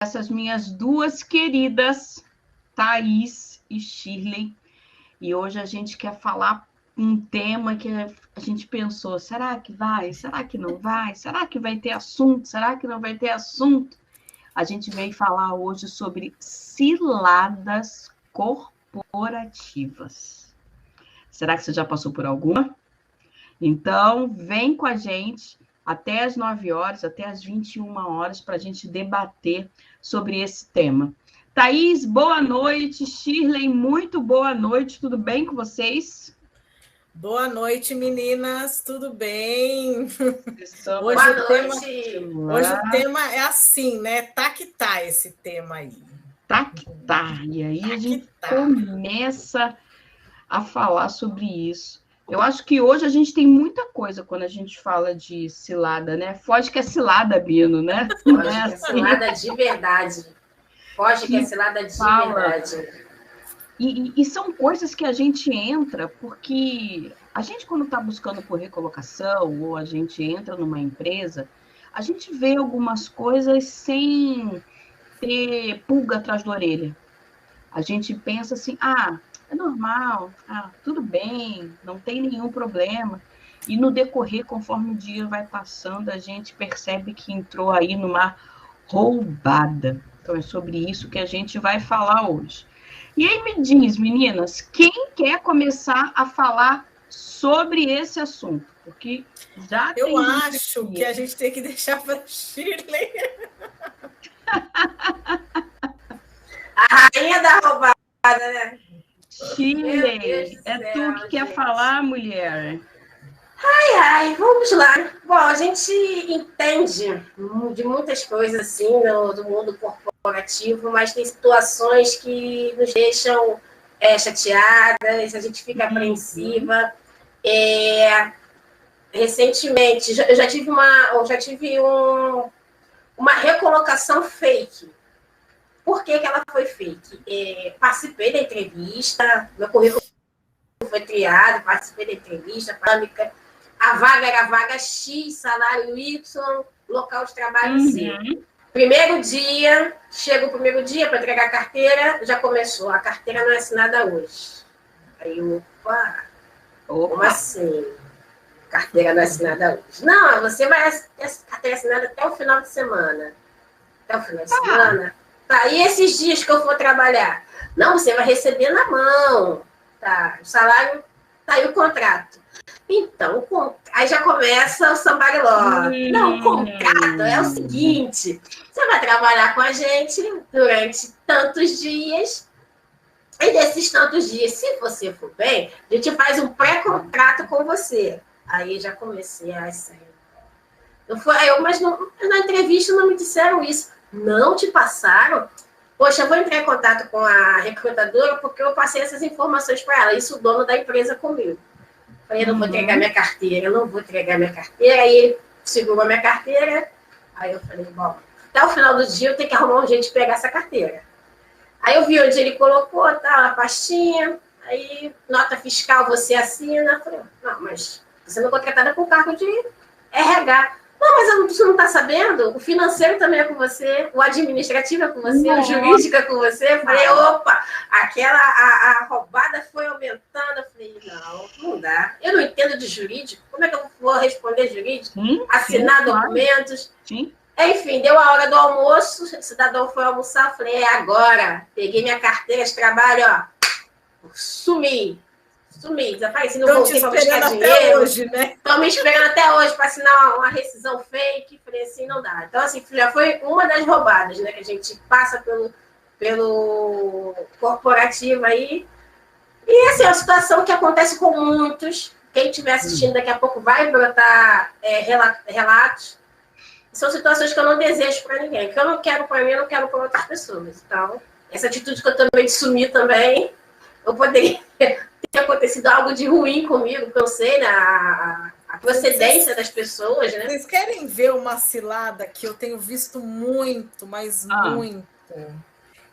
essas minhas duas queridas, Thaís e Shirley. E hoje a gente quer falar um tema que a gente pensou, será que vai? Será que não vai? Será que vai ter assunto? Será que não vai ter assunto? A gente veio falar hoje sobre ciladas corporativas. Será que você já passou por alguma? Então, vem com a gente até as 9 horas, até as 21 horas, para a gente debater sobre esse tema. Thaís, boa noite. Shirley, muito boa noite. Tudo bem com vocês? Boa noite, meninas. Tudo bem? Hoje o tema é assim, né? Tá que tá esse tema aí. Tá que tá. E aí a gente começa a falar sobre isso. Eu acho que hoje a gente tem muita coisa quando a gente fala de cilada, né? Foge que é cilada, Bino, né? Foge que é cilada de verdade. Foge que é cilada de verdade. E são coisas que a gente entra porque a gente, quando está buscando por recolocação ou a gente entra numa empresa, a gente vê algumas coisas sem ter pulga atrás da orelha. A gente pensa assim, é normal, tudo bem, não tem nenhum problema. E no decorrer, conforme o dia vai passando, a gente percebe que entrou aí numa roubada. Então é sobre isso que a gente vai falar hoje. E aí me diz, meninas, quem quer começar a falar sobre esse assunto? Porque já eu acho que a gente tem que deixar para Shirley. A rainha da roubada, né? Shirley, é tu que quer falar, mulher? Ai, vamos lá. Bom, a gente entende de muitas coisas assim do mundo corporativo, mas tem situações que nos deixam chateadas, a gente fica apreensiva. Recentemente, eu já tive uma recolocação fake. Por que ela foi fake? Participei da entrevista, meu currículo foi triado, participei da entrevista, dinâmica. A vaga era vaga X, salário Y, local de trabalho Z. Primeiro dia, chega o primeiro dia para entregar a carteira, já começou. A carteira não é assinada hoje. Aí, opa. Como assim? Carteira não é assinada hoje. Não, você vai ter a carteira assinada até o final de semana. Até o final de semana. Tá, e esses dias que eu for trabalhar? Não, você vai receber na mão. Tá, o salário, tá aí o contrato. Então, aí já começa o sambariló. Não, o contrato é o seguinte, você vai trabalhar com a gente durante tantos dias, e desses tantos dias, se você for bem, a gente faz um pré-contrato com você. Aí já comecei a sair. Mas na entrevista não me disseram isso. Não te passaram? Poxa, eu vou entrar em contato com a recrutadora porque eu passei essas informações para ela. Isso o dono da empresa comigo. Falei, eu não vou entregar minha carteira, eu não vou entregar minha carteira. Aí ele segurou a minha carteira. Aí eu falei, bom, até o final do dia eu tenho que arrumar um jeito de pegar essa carteira. Aí eu vi onde ele colocou, tá, a pastinha. Aí, nota fiscal, você assina. Eu falei, não, mas você não é contratada com cargo de RH. Não, mas você não está sabendo? O financeiro também é com você, o administrativo é com você, o jurídico é com você. Eu falei, opa, a roubada foi aumentando. Eu falei, não dá. Eu não entendo de jurídico. Como é que eu vou responder jurídico? Assinar documentos? Sim. Enfim, deu a hora do almoço, o cidadão foi almoçar. Eu falei, agora. Peguei minha carteira de trabalho, sumi. Já faz, não voltei para buscar dinheiro. Hoje, né? Estão me esperando até hoje para assinar uma rescisão fake. Falei assim, não dá. Então, assim, já foi uma das roubadas, né? Que a gente passa pelo corporativo aí. E, assim, é uma situação que acontece com muitos. Quem estiver assistindo daqui a pouco vai brotar relatos. São situações que eu não desejo para ninguém. Que eu não quero para mim, eu não quero para outras pessoas. Então, essa atitude que eu também de sumir também, eu poderia ter acontecido algo de ruim comigo, porque eu sei, né, a procedência das pessoas, né? Vocês querem ver uma cilada que eu tenho visto muito, mas muito?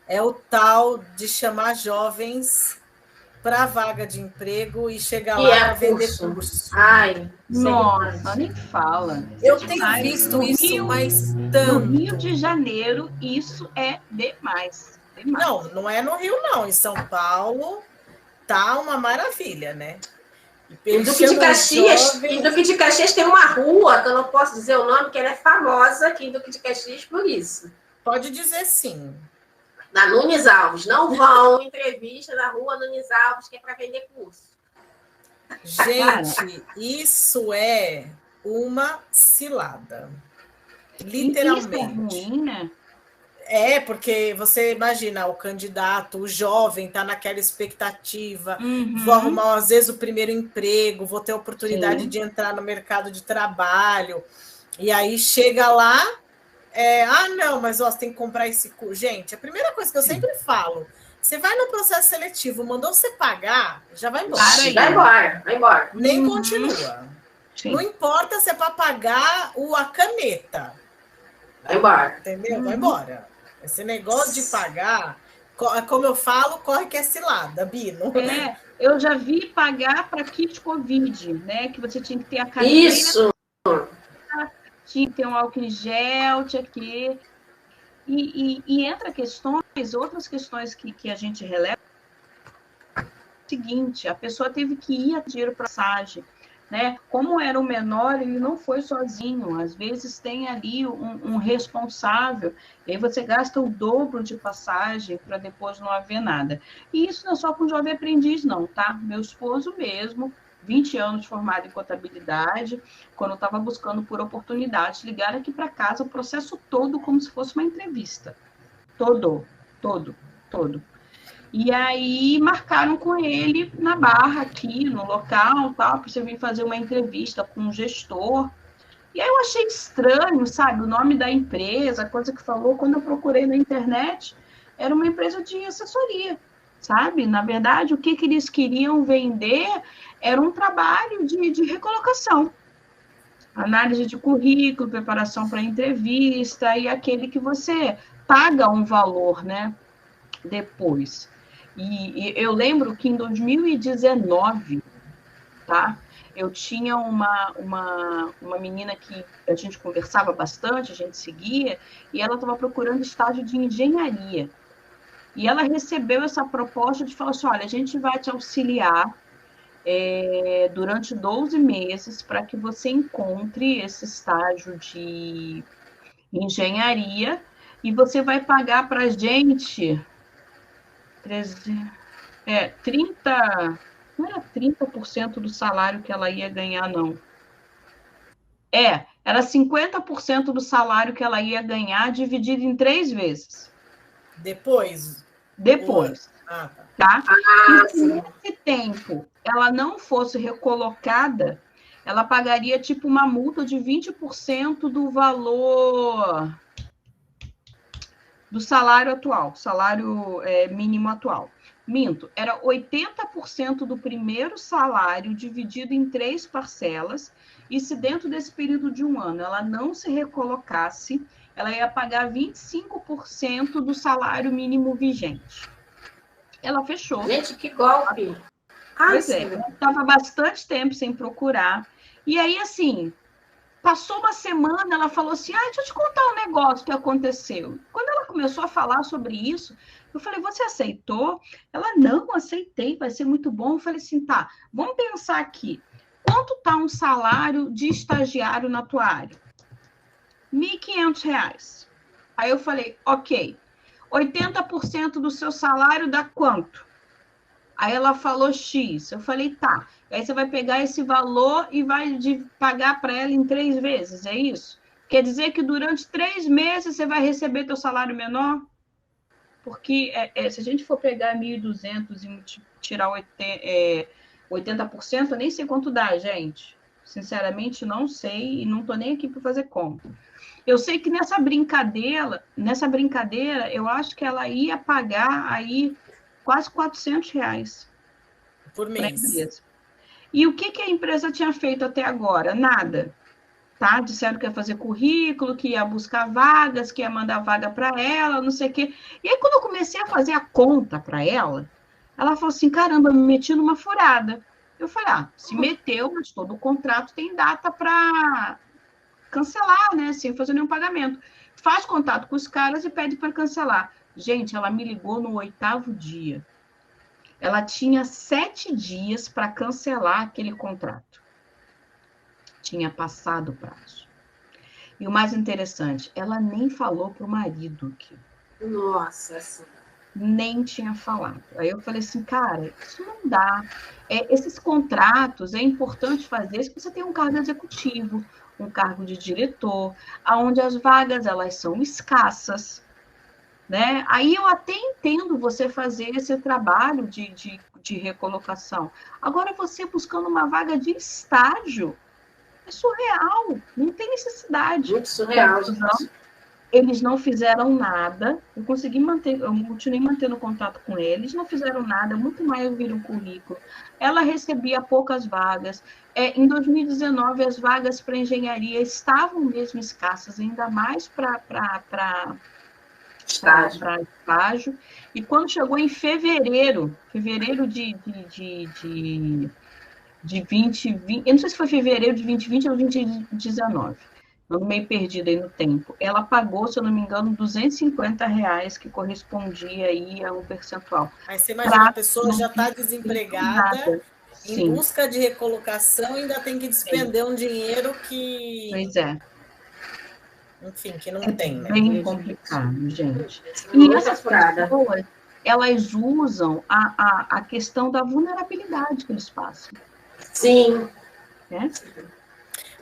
É o tal de chamar jovens para vaga de emprego e chegar E lá é para vender curso. curso. Ai, Nossa, nem fala. Eu Isso é tenho demais. visto isso, mas No Rio tanto. de Janeiro, isso é demais. Demais. Não é no Rio, não. Em São Paulo tá uma maravilha, né? Em Duque de Caxias tem uma rua, que eu não posso dizer o nome, que ela é famosa aqui em Duque de Caxias por isso. Pode dizer sim. Na Nunes Alves. Não vão entrevista na rua Nunes Alves, que é para vender curso. Gente, isso é uma cilada. Literalmente. Isso é ruim, né? É, porque você imagina o candidato, o jovem, está naquela expectativa, vou arrumar, às vezes, o primeiro emprego, vou ter a oportunidade de entrar no mercado de trabalho, e aí chega lá, não, mas ó, você tem que comprar esse curso. Gente, a primeira coisa que eu sempre falo, você vai no processo seletivo, mandou você pagar, já vai embora. Vai embora. Nem continua. Sim. Não importa se é para pagar a caneta. Vai embora. Entendeu? Vai embora. Esse negócio de pagar, como eu falo, corre que é cilada, Bino. Eu já vi pagar para kit Covid, né? Que você tinha que ter a caneta. Isso! Tinha que ter um álcool em gel, tinha que... E entra outras questões que a gente releva. É o seguinte, a pessoa teve que ir a dinheiro para passagem. Né? Como era o menor, ele não foi sozinho. Às vezes tem ali um responsável, e aí você gasta o dobro de passagem para depois não haver nada. E isso não é só com o jovem aprendiz, não, tá? Meu esposo mesmo, 20 anos formado em contabilidade, quando eu estava buscando por oportunidades, ligaram aqui para casa o processo todo como se fosse uma entrevista. Todo. E aí marcaram com ele na Barra, aqui no local, tal, para você vir fazer uma entrevista com um gestor. E aí eu achei estranho, sabe, o nome da empresa, a coisa que falou, quando eu procurei na internet, era uma empresa de assessoria, sabe? Na verdade, o que eles queriam vender era um trabalho de recolocação. Análise de currículo, preparação para entrevista, e aquele que você paga um valor, né, depois. E eu lembro que em 2019, tá? Eu tinha uma menina que a gente conversava bastante, a gente seguia, e ela estava procurando estágio de engenharia. E ela recebeu essa proposta de falar assim, olha, a gente vai te auxiliar durante 12 meses para que você encontre esse estágio de engenharia e você vai pagar para a gente... 30, não era 30% do salário que ela ia ganhar, não. Era 50% do salário que ela ia ganhar, dividido em 3 vezes. Depois. Tá? E se nesse tempo ela não fosse recolocada, ela pagaria tipo uma multa de 20% do valor do salário atual, salário mínimo atual. Minto, era 80% do primeiro salário dividido em 3 parcelas, e se dentro desse período de 1 ano ela não se recolocasse, ela ia pagar 25% do salário mínimo vigente. Ela fechou. Gente, que golpe! Pois ela estava bastante tempo sem procurar, e aí, assim, passou uma semana, ela falou assim, deixa eu te contar um negócio que aconteceu. Quando ela começou a falar sobre isso, eu falei, você aceitou? Ela, não, aceitei, vai ser muito bom. Eu falei assim, tá, vamos pensar aqui. Quanto está um salário de estagiário na tua área? R$ 1.500. Aí eu falei, ok, 80% do seu salário dá quanto? Aí ela falou X. Eu falei, tá. Aí você vai pegar esse valor e vai pagar para ela em 3 vezes, é isso? Quer dizer que durante 3 meses você vai receber teu salário menor? Porque se a gente for pegar 1.200 e tirar 80%, eu nem sei quanto dá, gente. Sinceramente, não sei e não estou nem aqui para fazer conta. Eu sei que nessa brincadeira, eu acho que ela ia pagar aí quase R$400 por mês. E o que a empresa tinha feito até agora? Nada. Tá? Disseram que ia fazer currículo, que ia buscar vagas, que ia mandar vaga para ela, não sei o quê. E aí, quando eu comecei a fazer a conta para ela, Ela falou assim, caramba, me meti numa furada. Eu falei, se meteu, mas todo o contrato tem data para cancelar, né? Sem fazer nenhum pagamento. Faz contato com os caras e pede para cancelar. Gente, ela me ligou no 8º dia. Ela tinha 7 dias para cancelar aquele contrato. Tinha passado o prazo. E o mais interessante, ela nem falou para o marido aqui. Nossa Senhora. Nem tinha falado. Aí eu falei assim, cara, isso não dá. Esses contratos é importante fazer se você tem um cargo executivo, um cargo de diretor, onde as vagas elas são escassas, né? Aí eu até entendo você fazer esse trabalho de recolocação. Agora, você buscando uma vaga de estágio, é surreal, não tem necessidade. Muito surreal, gente. Eles não fizeram nada, eu continuei mantendo contato com eles, não fizeram nada, muito mais eu vi um currículo. Ela recebia poucas vagas. Em 2019, as vagas para engenharia estavam mesmo escassas, ainda mais para estágio. E quando chegou em fevereiro de 2020, eu não sei se foi fevereiro de 2020 ou 2019, eu meio perdida aí no tempo. Ela pagou, se eu não me engano, R$250, que correspondia aí a um percentual. Aí você imagina, a pessoa já está desempregada, em busca de recolocação, ainda tem que despender um dinheiro que... Pois é. Enfim, que não tem, né? Bem complicado, gente. E essas pessoas, elas usam a questão da vulnerabilidade que eles passam. Sim. Né?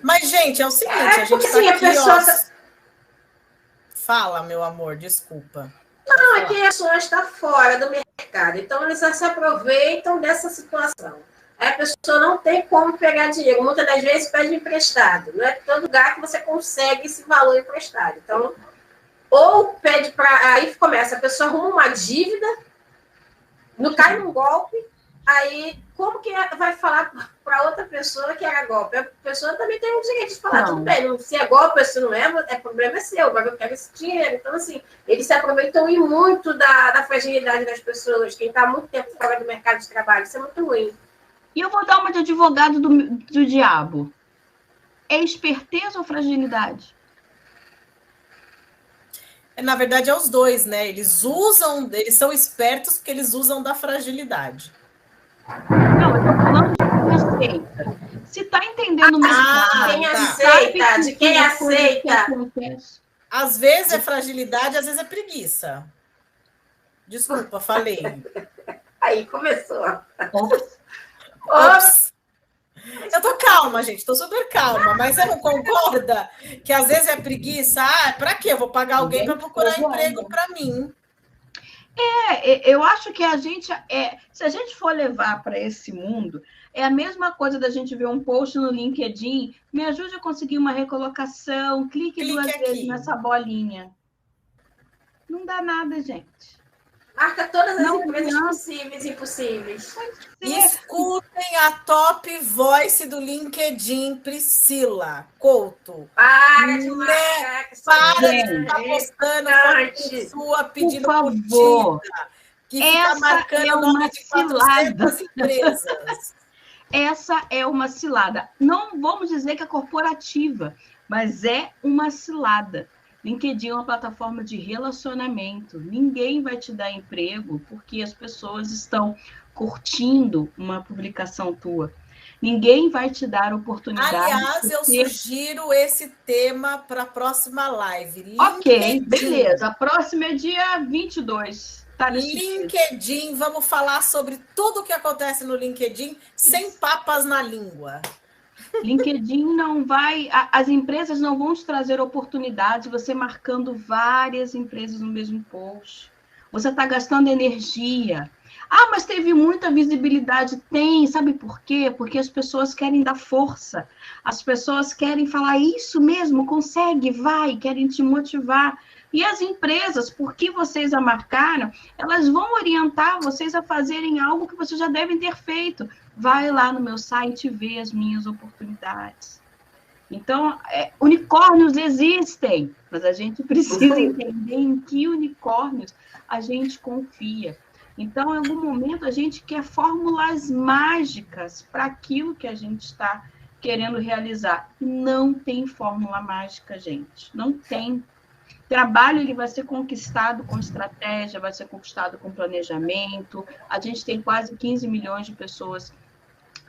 Mas, gente, é o seguinte, a gente assim, tá aqui, pessoa... Fala, meu amor, desculpa. Não, é que a pessoa está fora do mercado, então eles se aproveitam dessa situação. Aí a pessoa não tem como pegar dinheiro, muitas das vezes pede emprestado, não é todo lugar que você consegue esse valor emprestado. Então, ou pede para... Aí começa, a pessoa arruma uma dívida, não cai num golpe, aí como que vai falar para outra pessoa que era golpe? A pessoa também tem o direito de falar, tudo bem, se é golpe, se não é, problema é seu, mas eu quero esse dinheiro. Então, assim, eles se aproveitam muito da fragilidade das pessoas, quem está muito tempo fora do mercado de trabalho, isso é muito ruim. E eu vou dar uma de advogado do diabo. É esperteza ou fragilidade? Na verdade, é os dois, né? Eles são espertos porque eles usam da fragilidade. Não, eu estou falando de quem aceita. Se está entendendo o mercado, quem aceita, de quem aceita. Às vezes é fragilidade, às vezes é preguiça. Desculpa, falei. Aí começou. Ops. Eu tô calma, gente, tô super calma, mas você não concorda que às vezes é preguiça? Para quê? Eu vou pagar alguém para procurar emprego para mim. Eu acho que se a gente for levar para esse mundo, é a mesma coisa da gente ver um post no LinkedIn, me ajude a conseguir uma recolocação, clique 2 vezes nessa bolinha. Não dá nada, gente. Marca todas as empresas possíveis e impossíveis. Escutem a Top Voice do LinkedIn, Priscila Couto. Para de marcar. Para de estar postando foto sua pedindo curtida. Que fica marcando o nome de 400 empresas. Essa é uma cilada. Não vamos dizer que é corporativa, mas é uma cilada. LinkedIn é uma plataforma de relacionamento. Ninguém vai te dar emprego porque as pessoas estão curtindo uma publicação tua. Ninguém vai te dar oportunidade. Aliás, eu sugiro esse tema para a próxima live. Ok, beleza. A próxima é dia 22. Tá LinkedIn, vamos falar sobre tudo o que acontece no LinkedIn sem papas na língua. LinkedIn não vai... As empresas não vão te trazer oportunidades, você marcando várias empresas no mesmo post. Você está gastando energia. Mas teve muita visibilidade. Tem, sabe por quê? Porque as pessoas querem dar força. As pessoas querem falar, isso mesmo, consegue, vai, querem te motivar. E as empresas, porque vocês a marcaram, elas vão orientar vocês a fazerem algo que vocês já devem ter feito. Vai lá no meu site e vê as minhas oportunidades. Então, unicórnios existem, mas a gente precisa entender em que unicórnios a gente confia. Então, em algum momento, a gente quer fórmulas mágicas para aquilo que a gente está querendo realizar. E não tem fórmula mágica, gente. Não tem. Trabalho ele vai ser conquistado com estratégia, vai ser conquistado com planejamento. A gente tem quase 15 milhões de pessoas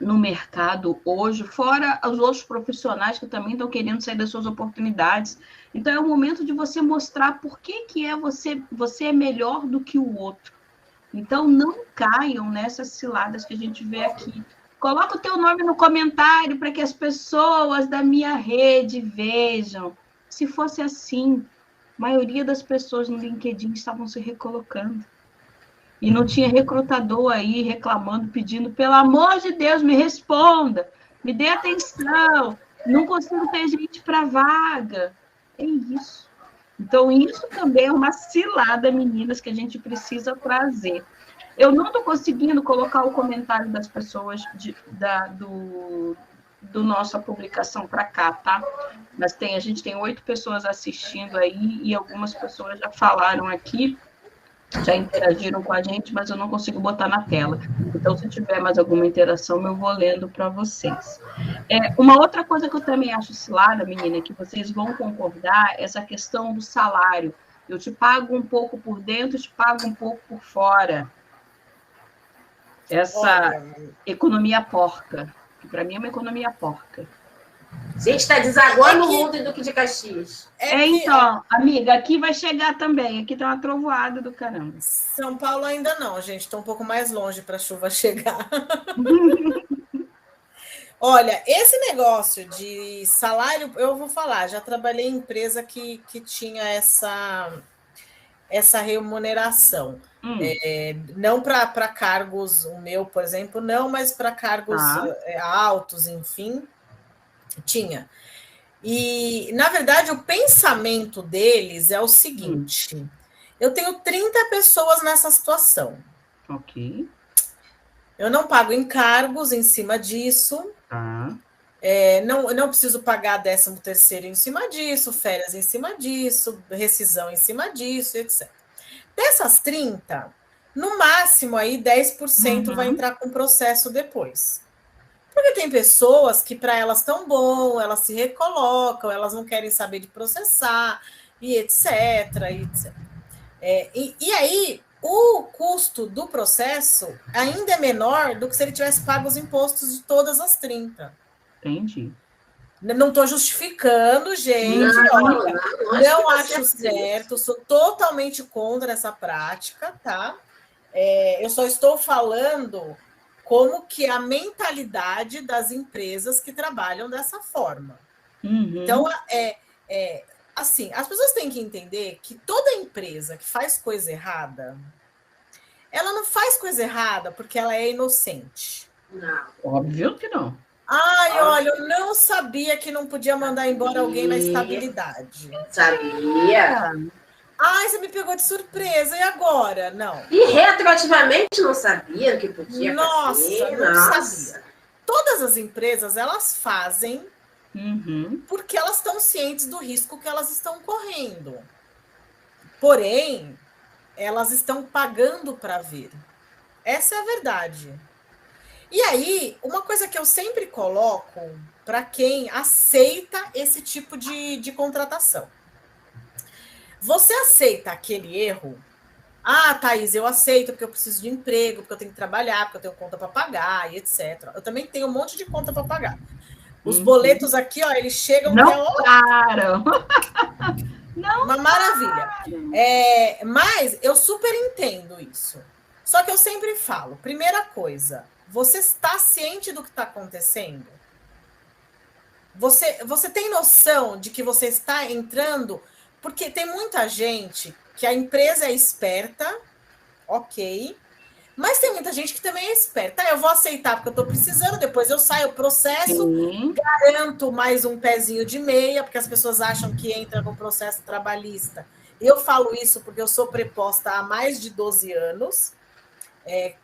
no mercado hoje, fora os outros profissionais que também estão querendo sair das suas oportunidades. Então, é o momento de você mostrar por que é você é melhor do que o outro. Então, não caiam nessas ciladas que a gente vê aqui. Coloca o teu nome no comentário para que as pessoas da minha rede vejam. Se fosse assim, a maioria das pessoas no LinkedIn estavam se recolocando. E não tinha recrutador aí reclamando, pedindo, pelo amor de Deus, me responda, me dê atenção, não consigo ter gente para vaga. É isso. Então, isso também é uma cilada, meninas, que a gente precisa trazer. Eu não estou conseguindo colocar o comentário das pessoas do nossa publicação para cá, tá? Mas a gente tem 8 pessoas assistindo aí e algumas pessoas já falaram aqui, já interagiram com a gente, mas eu não consigo botar na tela. Então, se tiver mais alguma interação, eu vou lendo para vocês. Uma outra coisa que eu também acho cilada, menina, que vocês vão concordar, é essa questão do salário. Eu te pago um pouco por dentro, te pago um pouco por fora. Essa economia porca, que para mim é uma economia porca. Gente, está desaguando o mundo em Duque de Caxias. Então, amiga, aqui vai chegar também. Aqui tá uma trovoada do caramba. São Paulo ainda não, gente. Estou um pouco mais longe para a chuva chegar. Olha, esse negócio de salário, eu vou falar, já trabalhei em empresa que tinha essa remuneração. Não para cargos, o meu, por exemplo, não, mas para cargos altos, enfim, tinha. E, na verdade, o pensamento deles é o seguinte: eu tenho 30 pessoas nessa situação. Ok. Eu não pago encargos em cima disso. Não preciso pagar 13º em cima disso, férias em cima disso, rescisão em cima disso, etc. Dessas 30, no máximo aí 10% vai entrar com processo depois. Porque tem pessoas que para elas tão bom, elas se recolocam, elas não querem saber de processar, e etc. E aí, o custo do processo ainda é menor do que se ele tivesse pago os impostos de todas as 30. Entendi. Não estou justificando, gente. Não acho certo, sou totalmente contra essa prática, tá? Eu só estou falando como que é a mentalidade das empresas que trabalham dessa forma. Então, assim, as pessoas têm que entender que toda empresa que faz coisa errada, ela não faz coisa errada porque ela é inocente. Não. Óbvio que não. Ai, olha, eu não sabia que não podia mandar embora alguém na estabilidade. Sabia. Ai, você me pegou de surpresa, e agora? Não. E retroativamente não sabia que podia fazer. Não sabia. Todas as empresas, elas fazem porque elas estão cientes do risco que elas estão correndo. Porém, elas estão pagando para ver. Essa é a verdade. E aí, uma coisa que eu sempre coloco para quem aceita esse tipo de contratação. Você aceita aquele erro? Ah, Thaís, eu aceito porque eu preciso de emprego, porque eu tenho que trabalhar, porque eu tenho conta para pagar e etc. Eu também tenho um monte de conta para pagar. Os boletos aqui, ó, eles chegam... Não param! Uma maravilha. Mas eu super entendo isso. Só que eu sempre falo, primeira coisa, você está ciente do que está acontecendo? Você tem noção de que você está entrando... Porque tem muita gente que a empresa é esperta, ok, mas tem muita gente que também é esperta. Eu vou aceitar porque eu estou precisando, depois eu saio, processo, garanto mais um pezinho de meia, porque as pessoas acham que entra com processo trabalhista. Eu falo isso porque eu sou preposta há mais de 12 anos.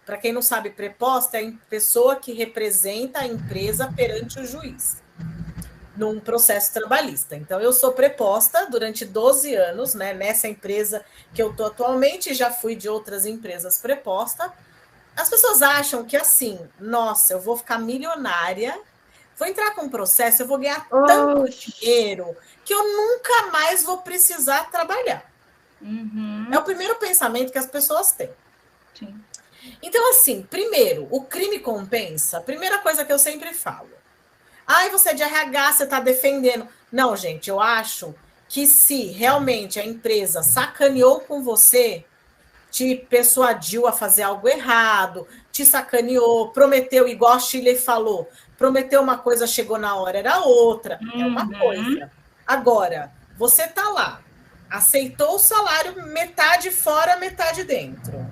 Para quem não sabe, preposta é a pessoa que representa a empresa perante o juiz. num processo trabalhista. Então, eu sou preposta durante 12 anos, né, nessa empresa que eu estou atualmente, já fui de outras empresas preposta. As pessoas acham que assim, nossa, eu vou ficar milionária, vou entrar com um processo, eu vou ganhar tanto dinheiro que eu nunca mais vou precisar trabalhar. Uhum. É o primeiro pensamento que as pessoas têm. Sim. Então, assim, primeiro, o crime compensa. A primeira coisa que eu sempre falo. Ai, você é de RH, você está defendendo. Não, gente, eu acho que se realmente a empresa sacaneou com você, te persuadiu a fazer algo errado, te sacaneou, prometeu, igual a Shirley falou, prometeu uma coisa, chegou na hora, era outra. É uma coisa. Agora, você tá lá, aceitou o salário metade fora, metade dentro.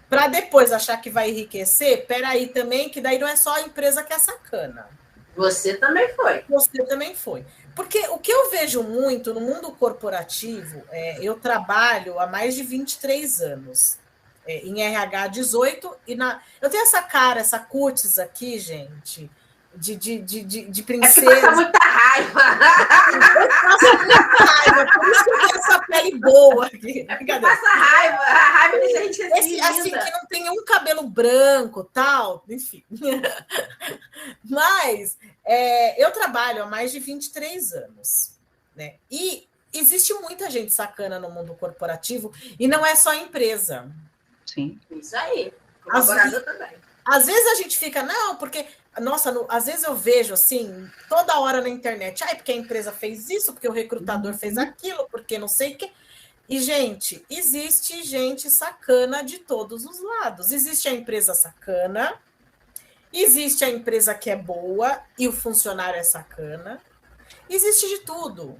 Para depois achar que vai enriquecer, peraí também, que daí não é só a empresa que é sacana. Você também foi. Você também foi. Porque o que eu vejo muito no mundo corporativo, eu trabalho há mais de 23 anos, em RH 18, eu tenho essa cara, essa cutis aqui, gente, de princesa. É que passa muita raiva. Eu passo muita raiva, por isso que eu tenho essa pele boa aqui. Passa raiva, a raiva de gente assim, que não tem um cabelo branco, tal, enfim. Mas eu trabalho há mais de 23 anos, né? E existe muita gente sacana no mundo corporativo, e não é só a empresa. Sim. Isso aí. Colaborador também. Às vezes a gente fica, não, porque, nossa, às vezes eu vejo assim, toda hora na internet, porque a empresa fez isso, porque o recrutador fez aquilo, porque não sei o quê. E, gente, existe gente sacana de todos os lados. Existe a empresa sacana, existe a empresa que é boa e o funcionário é sacana. Existe de tudo.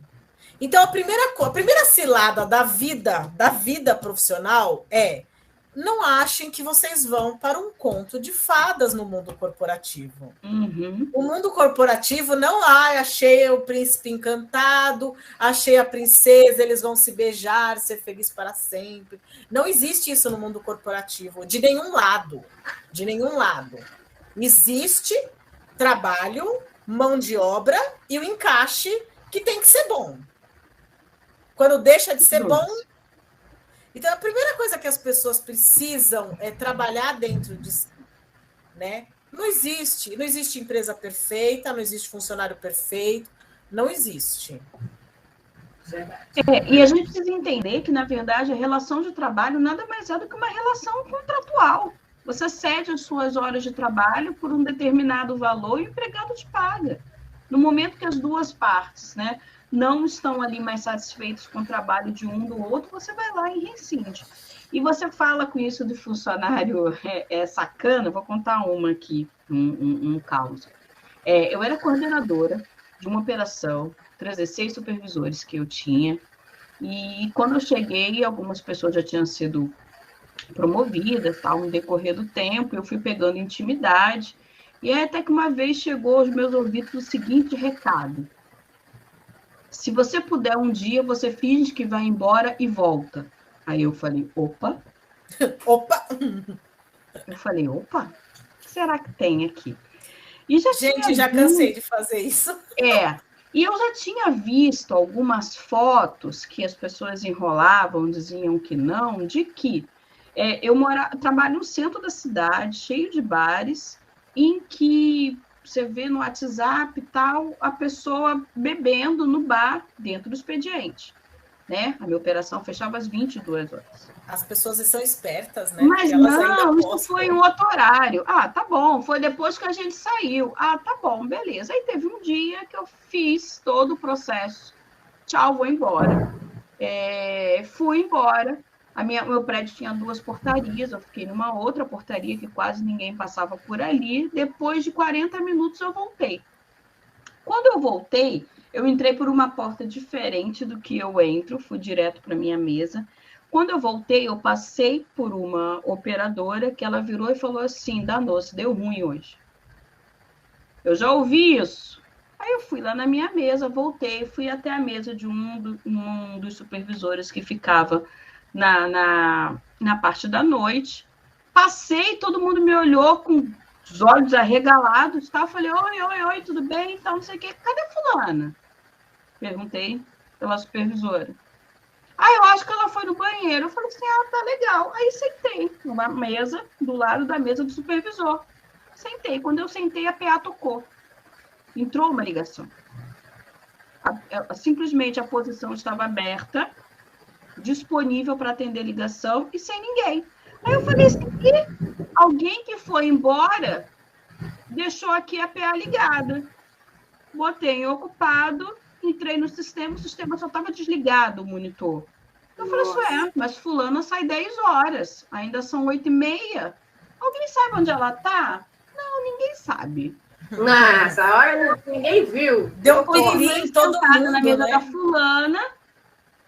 Então, a primeira cilada da vida profissional é: não achem que vocês vão para um conto de fadas no mundo corporativo. Uhum. O mundo corporativo não achei o príncipe encantado, achei a princesa, eles vão se beijar, ser felizes para sempre. Não existe isso no mundo corporativo, de nenhum lado. De nenhum lado. Existe trabalho, mão de obra e o encaixe que tem que ser bom. Quando deixa de ser bom... Então, a primeira coisa que as pessoas precisam é trabalhar dentro de si, né? Não existe empresa perfeita, não existe funcionário perfeito, não existe. E a gente precisa entender que, na verdade, a relação de trabalho nada mais é do que uma relação contratual. Você cede as suas horas de trabalho por um determinado valor e o empregado te paga. No momento que as duas partes, né, não estão ali mais satisfeitos com o trabalho de um do outro, você vai lá e rescinde. E você fala com isso de funcionário sacana, vou contar uma aqui, um caso. Eu era coordenadora de uma operação, 16 supervisores que eu tinha, e quando eu cheguei, algumas pessoas já tinham sido promovidas, tal, no decorrer do tempo, eu fui pegando intimidade, e aí até que uma vez chegou aos meus ouvidos o seguinte recado: se você puder um dia, você finge que vai embora e volta. Aí eu falei, opa. Opa! Eu falei, opa, o que será que tem aqui? E já cansei de fazer isso. E eu já tinha visto algumas fotos que as pessoas enrolavam, diziam que não, de que eu trabalho no centro da cidade, cheio de bares, em que você vê no WhatsApp e tal, a pessoa bebendo no bar dentro do expediente, né? A minha operação fechava às 22 horas. As pessoas são espertas, né? Mas não, isso foi em outro horário. Tá bom, foi depois que a gente saiu. Tá bom, beleza. Aí teve um dia que eu fiz todo o processo. Tchau, vou embora. Fui embora. Meu prédio tinha 2 portarias, eu fiquei numa outra portaria que quase ninguém passava por ali. Depois de 40 minutos eu voltei. Quando eu voltei, eu entrei por uma porta diferente do que eu entro, fui direto para minha mesa. Quando eu voltei, eu passei por uma operadora que ela virou e falou assim, danou-se, deu ruim hoje. Eu já ouvi isso. Aí eu fui lá na minha mesa, voltei, fui até a mesa de um dos supervisores que ficava na parte da noite. Passei, todo mundo me olhou com os olhos arregalados, tá? Eu falei, oi, tudo bem? Então, não sei o quê. Cadê fulana? Perguntei pela supervisora. Eu acho que ela foi no banheiro. Eu falei assim, tá legal. Aí sentei numa mesa, do lado da mesa do supervisor. Sentei. Quando eu sentei, a PA tocou. Entrou uma ligação. Simplesmente a posição estava aberta, disponível para atender ligação e sem ninguém. Aí eu falei assim, alguém que foi embora deixou aqui a PA ligada. Botei em ocupado, entrei no sistema, o sistema só estava desligado, o monitor. Eu falei, isso mas fulana sai 10 horas, ainda são 8h30. Alguém sabe onde ela está? Não, ninguém sabe. Nessa hora ninguém viu. Deu um piriri todo mundo, na mesa da fulana,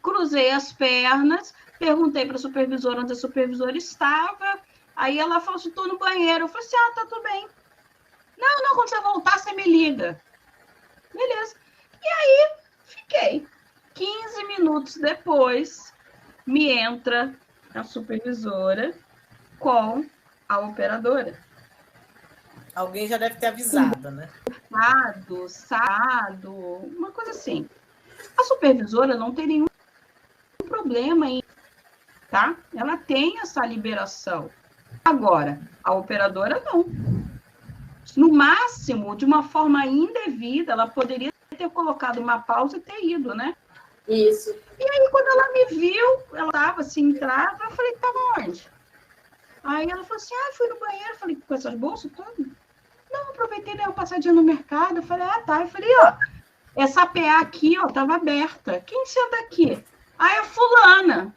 cruzei as pernas, perguntei para a supervisora onde a supervisora estava, aí ela falou assim, estou no banheiro. Eu falei assim, tá tudo bem. Não, quando você voltar, você me liga. Beleza. E aí, fiquei. 15 minutos depois, me entra a supervisora com a operadora. Alguém já deve ter avisado, né? Sábado, uma coisa assim. A supervisora não tem nenhum problema em, tá? Ela tem essa liberação. Agora, a operadora não. No máximo, de uma forma indevida, ela poderia ter colocado uma pausa e ter ido, né? Isso. E aí, quando ela me viu, ela estava assim, entrava, eu falei, estava onde? Aí ela falou assim, fui no banheiro. Eu falei, com essas bolsas todas? Não, aproveitei, dei uma passadinha no mercado. Eu falei, tá. Eu falei, essa PA aqui, estava aberta. Quem senta aqui? É fulana.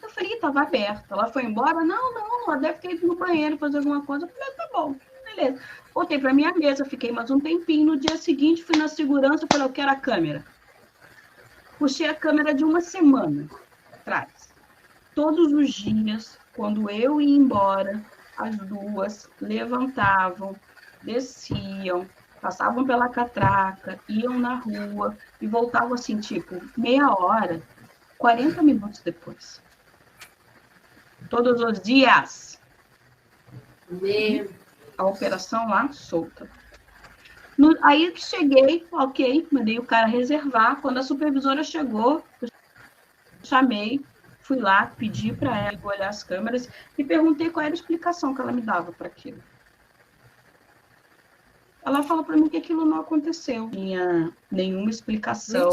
Eu falei, estava aberta. Ela foi embora? Não, ela deve ter ido no banheiro fazer alguma coisa. Eu falei, tá bom, beleza. Voltei para minha mesa, fiquei mais um tempinho. No dia seguinte, fui na segurança, falei, eu quero a câmera. Puxei a câmera de uma semana atrás. Todos os dias, quando eu ia embora, as duas levantavam, desciam, passavam pela catraca, iam na rua e voltavam assim, tipo, meia hora, 40 minutos depois. Todos os dias. A operação lá, solta. Aí cheguei, ok, mandei o cara reservar. Quando a supervisora chegou, eu chamei, fui lá, pedi para ela olhar as câmeras e perguntei qual era a explicação que ela me dava para aquilo. Ela falou para mim que aquilo não aconteceu. Não tinha nenhuma explicação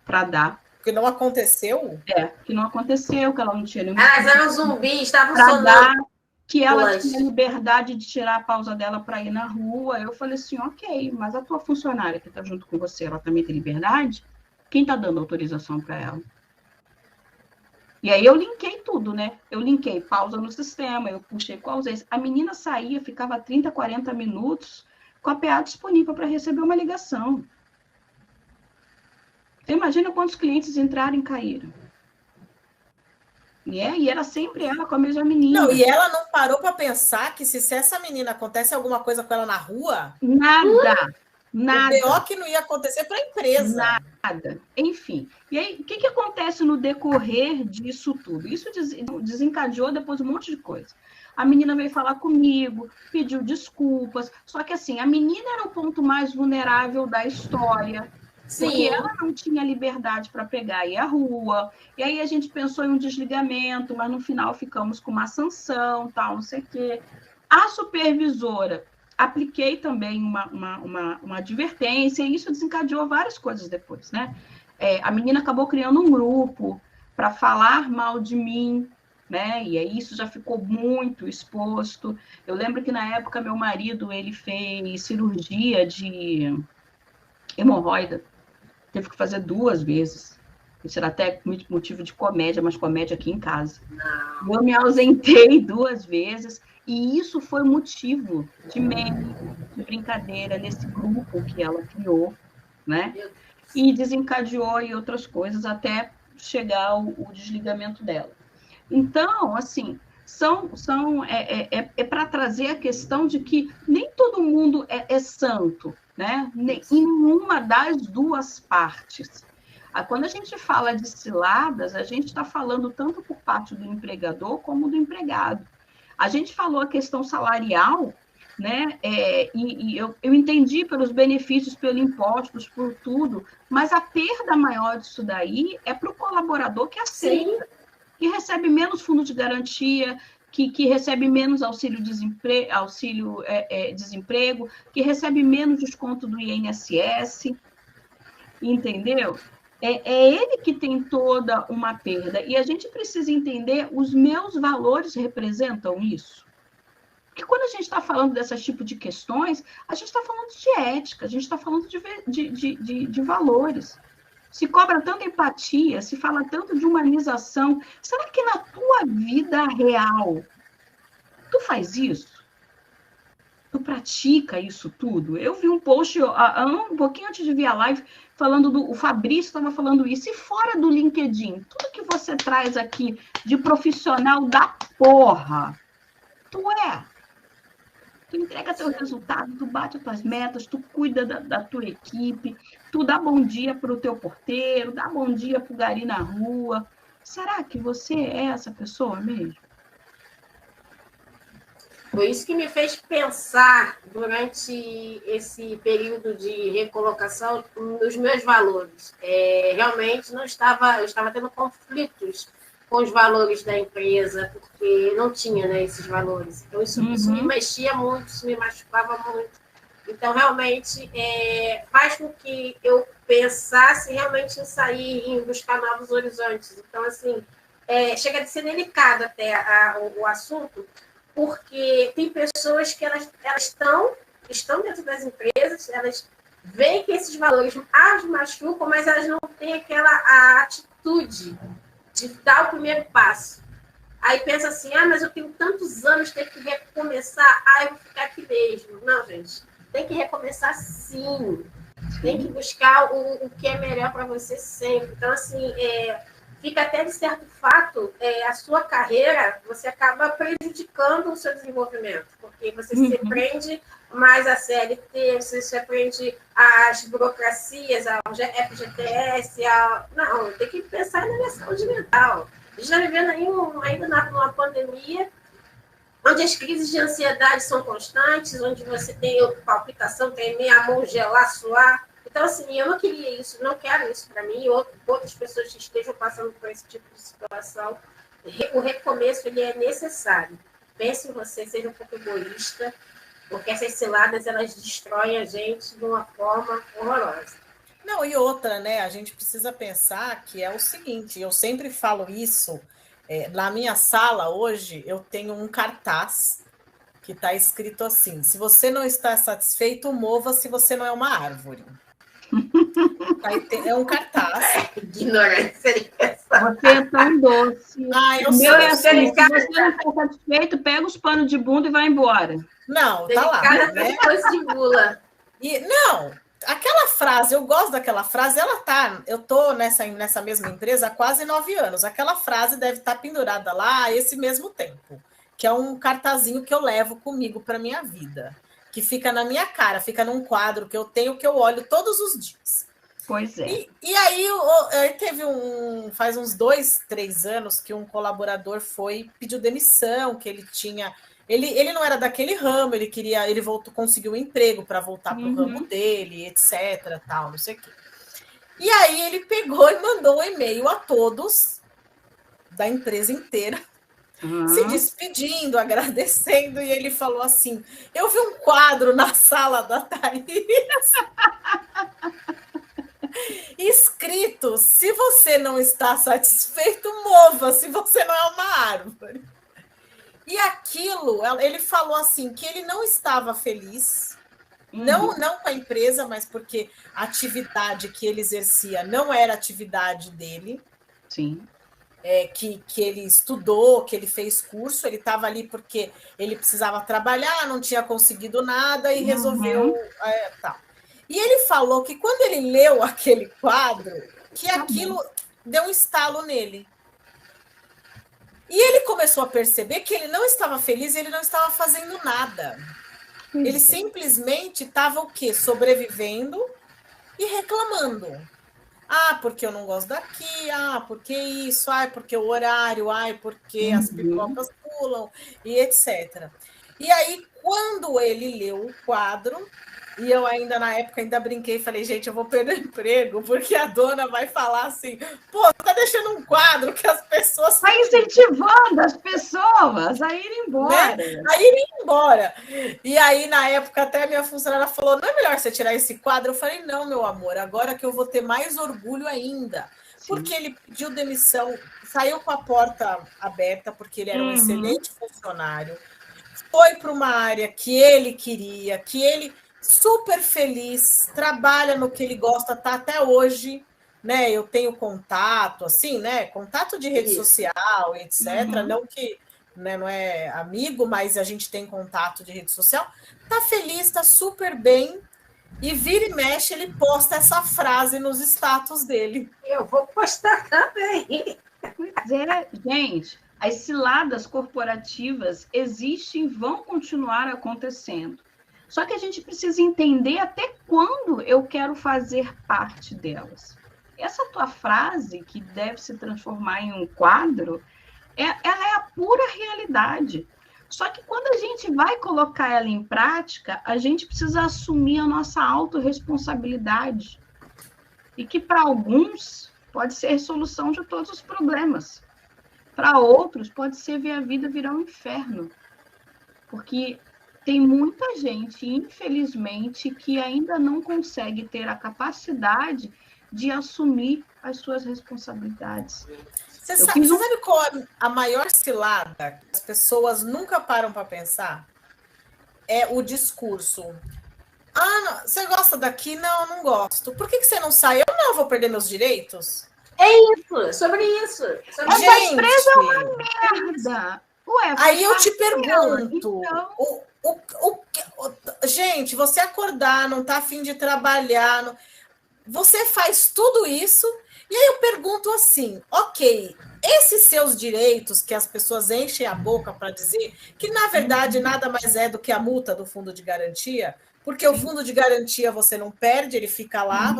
para dar. Que não aconteceu? Que não aconteceu, que ela não tinha nenhuma explicação. Era um zumbi, estava sonando. Que ela tinha liberdade de tirar a pausa dela para ir na rua. Eu falei assim, ok, mas a tua funcionária que está junto com você, ela também tem liberdade? Quem está dando autorização para ela? E aí eu linkei tudo, né? Eu linkei pausa no sistema, eu puxei com a ausência. A menina saía, ficava 30, 40 minutos com a PA disponível para receber uma ligação. Você imagina quantos clientes entraram e caíram. E era sempre ela com a mesma menina. Não, e ela não parou para pensar que se essa menina acontece alguma coisa com ela na rua... Nada. O BO que não ia acontecer para a empresa. Nada. Enfim. E aí, o que acontece no decorrer disso tudo? Isso desencadeou depois um monte de coisa. A menina veio falar comigo, pediu desculpas. Só que, assim, a menina era o ponto mais vulnerável da história. Sim. Porque ela não tinha liberdade para pegar e ir à rua. E aí a gente pensou em um desligamento, mas no final ficamos com uma sanção, tal, não sei o quê. A supervisora, apliquei também uma advertência, e isso desencadeou várias coisas depois, né? A menina acabou criando um grupo para falar mal de mim, né? E aí isso já ficou muito exposto. Eu lembro que na época meu marido, ele fez cirurgia de hemorroida. Teve que fazer 2 vezes. Isso era até motivo de comédia, mas comédia aqui em casa. Eu me ausentei 2 vezes, e isso foi motivo de meme, de brincadeira, nesse grupo que ela criou, né? E desencadeou e outras coisas até chegar o desligamento dela. Então, assim, para trazer a questão de que nem todo mundo é santo, né? Em uma das duas partes. Quando a gente fala de ciladas, a gente está falando tanto por parte do empregador como do empregado. A gente falou a questão salarial, né? Eu entendi pelos benefícios, pelos impostos, por tudo, mas a perda maior disso daí é para o colaborador que aceita, que recebe menos fundo de garantia, que recebe menos auxílio-desemprego, que recebe menos desconto do INSS, entendeu? É ele que tem toda uma perda. E a gente precisa entender, os meus valores representam isso? Porque quando a gente está falando desses tipos de questões, a gente está falando de ética, a gente está falando de valores. Se cobra tanta empatia, se fala tanto de humanização. Será que na tua vida real tu faz isso? Tu pratica isso tudo? Eu vi um post um pouquinho antes de vir a live falando o Fabrício estava falando isso. E fora do LinkedIn, tudo que você traz aqui de profissional da porra, tu entrega teu resultado, tu bate as tuas metas, tu cuida da tua equipe, tu dá bom dia para o teu porteiro, dá bom dia para o gari na rua. Será que você é essa pessoa mesmo? Foi isso que me fez pensar durante esse período de recolocação nos meus valores. Realmente eu estava tendo conflitos com os valores da empresa, porque não tinha, né, esses valores. Então, isso me mexia muito, isso me machucava muito. Então, realmente, faz com que eu pensasse realmente em sair, em buscar novos horizontes. Então, assim, chega de ser delicado até o assunto, porque tem pessoas que elas estão dentro das empresas, elas veem que esses valores as machucam, mas elas não têm aquela atitude de dar o primeiro passo. Aí pensa assim, mas eu tenho tantos anos, tenho que recomeçar, eu vou ficar aqui mesmo. Não, gente, tem que recomeçar sim. Tem que buscar o que é melhor para você sempre. Então, assim, fica até de certo fato, a sua carreira, você acaba prejudicando o seu desenvolvimento, porque você se prende mais a CLT, você se prende às burocracias, ao FGTS, não, tem que pensar na minha saúde mental. A gente está vivendo ainda numa pandemia, onde as crises de ansiedade são constantes, onde você tem palpitação, tremer, a mão gelar, suar. Então, assim, eu não queria isso, não quero isso para mim, e outras pessoas que estejam passando por esse tipo de situação. O recomeço, ele é necessário. Pense em você, seja um pouco egoísta, porque essas ciladas, elas destroem a gente de uma forma horrorosa. Não, e outra, né? A gente precisa pensar que é o seguinte, eu sempre falo isso, na minha sala hoje, eu tenho um cartaz que está escrito assim, se você não está satisfeito, mova se você não é uma árvore. É um cartaz. Ignorância. Você é tão doce. Eu o meu é assim, se você não está satisfeito, pega os panos de bunda e vai embora. Não, tá lá. Né? De bula. Não, aquela frase, eu gosto daquela frase, eu tô nessa mesma empresa há quase 9 anos. Aquela frase deve estar pendurada lá há esse mesmo tempo, que é um cartazinho que eu levo comigo para minha vida, que fica na minha cara, fica num quadro que eu tenho, que eu olho todos os dias. Pois é. E aí teve faz uns 2, 3 anos que um colaborador pediu demissão, que ele tinha... Ele não era daquele ramo, ele conseguiu um emprego para voltar para o ramo dele, etc, tal, não sei o quê. E aí ele pegou e mandou um e-mail a todos da empresa inteira, se despedindo, agradecendo, e ele falou assim, eu vi um quadro na sala da Thaís escrito, se você não está satisfeito, mova, se você não é uma árvore. E aquilo, ele falou assim, que ele não estava feliz, não com a empresa, mas porque a atividade que ele exercia não era a atividade dele. Sim. Que ele estudou, que ele fez curso, ele estava ali porque ele precisava trabalhar, não tinha conseguido nada e resolveu... tal. E ele falou que quando ele leu aquele quadro, que aquilo deu um estalo nele. E ele começou a perceber que ele não estava feliz, ele não estava fazendo nada. Ele simplesmente estava o quê? Sobrevivendo e reclamando. Porque eu não gosto daqui, porque isso, porque o horário, porque as pipocas pulam, e etc. E aí, quando ele leu o quadro, e eu ainda, na época, ainda brinquei, falei, gente, eu vou perder o emprego, porque a dona vai falar assim, pô, tá deixando um quadro que as pessoas... Vai incentivando as pessoas a irem embora. Né? A irem embora. E aí, na época, até a minha funcionária falou, não é melhor você tirar esse quadro? Eu falei, não, meu amor, agora que eu vou ter mais orgulho ainda. Sim. Porque ele pediu demissão, saiu com a porta aberta, porque ele era um excelente funcionário, foi para uma área que ele queria, que ele... super feliz, trabalha no que ele gosta, tá até hoje, né? Eu tenho contato, assim, né? Contato de rede social, etc. Não que, né, não é amigo, mas a gente tem contato de rede social. Tá feliz, tá super bem. E vira e mexe, ele posta essa frase nos status dele. Eu vou postar também. Pois é, gente, as ciladas corporativas existem e vão continuar acontecendo. Só que a gente precisa entender até quando eu quero fazer parte delas. Essa tua frase, que deve se transformar em um quadro, ela é a pura realidade. Só que quando a gente vai colocar ela em prática, a gente precisa assumir a nossa autorresponsabilidade. E que para alguns pode ser solução de todos os problemas. Para outros pode ser ver a vida virar um inferno. Porque... tem muita gente, infelizmente, que ainda não consegue ter a capacidade de assumir as suas responsabilidades. Você sabe qual é a maior cilada que as pessoas nunca param para pensar? É o discurso. Ah, não, você gosta daqui? Não, eu não gosto. Por que você não sai? Eu não vou perder meus direitos? É isso, sobre isso. Essa empresa é uma merda. Ué, aí eu te pergunto... Então... gente, você acordar, não tá a fim de trabalhar, você faz tudo isso, e aí eu pergunto assim, ok, esses seus direitos que as pessoas enchem a boca para dizer, que na verdade nada mais é do que a multa do fundo de garantia, porque o fundo de garantia você não perde, ele fica lá,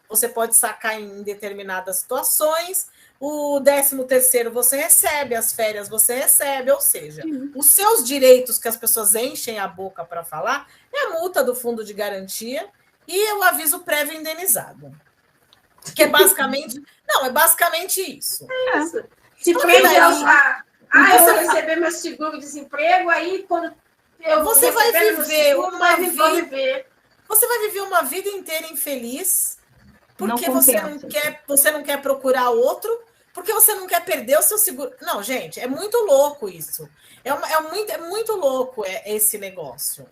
você pode sacar em determinadas situações, o 13º você recebe, as férias você recebe, ou seja, os seus direitos que as pessoas enchem a boca para falar é a multa do fundo de garantia e o aviso prévio indenizado. Que é basicamente... não, é basicamente isso. É isso. Se prende eu vou receber meu seguro-desemprego, aí quando eu você vai viver uma vida... Você vai viver uma vida inteira infeliz porque você não quer procurar outro, porque você não quer perder o seu seguro. Não, gente, é muito louco isso. É muito louco esse negócio.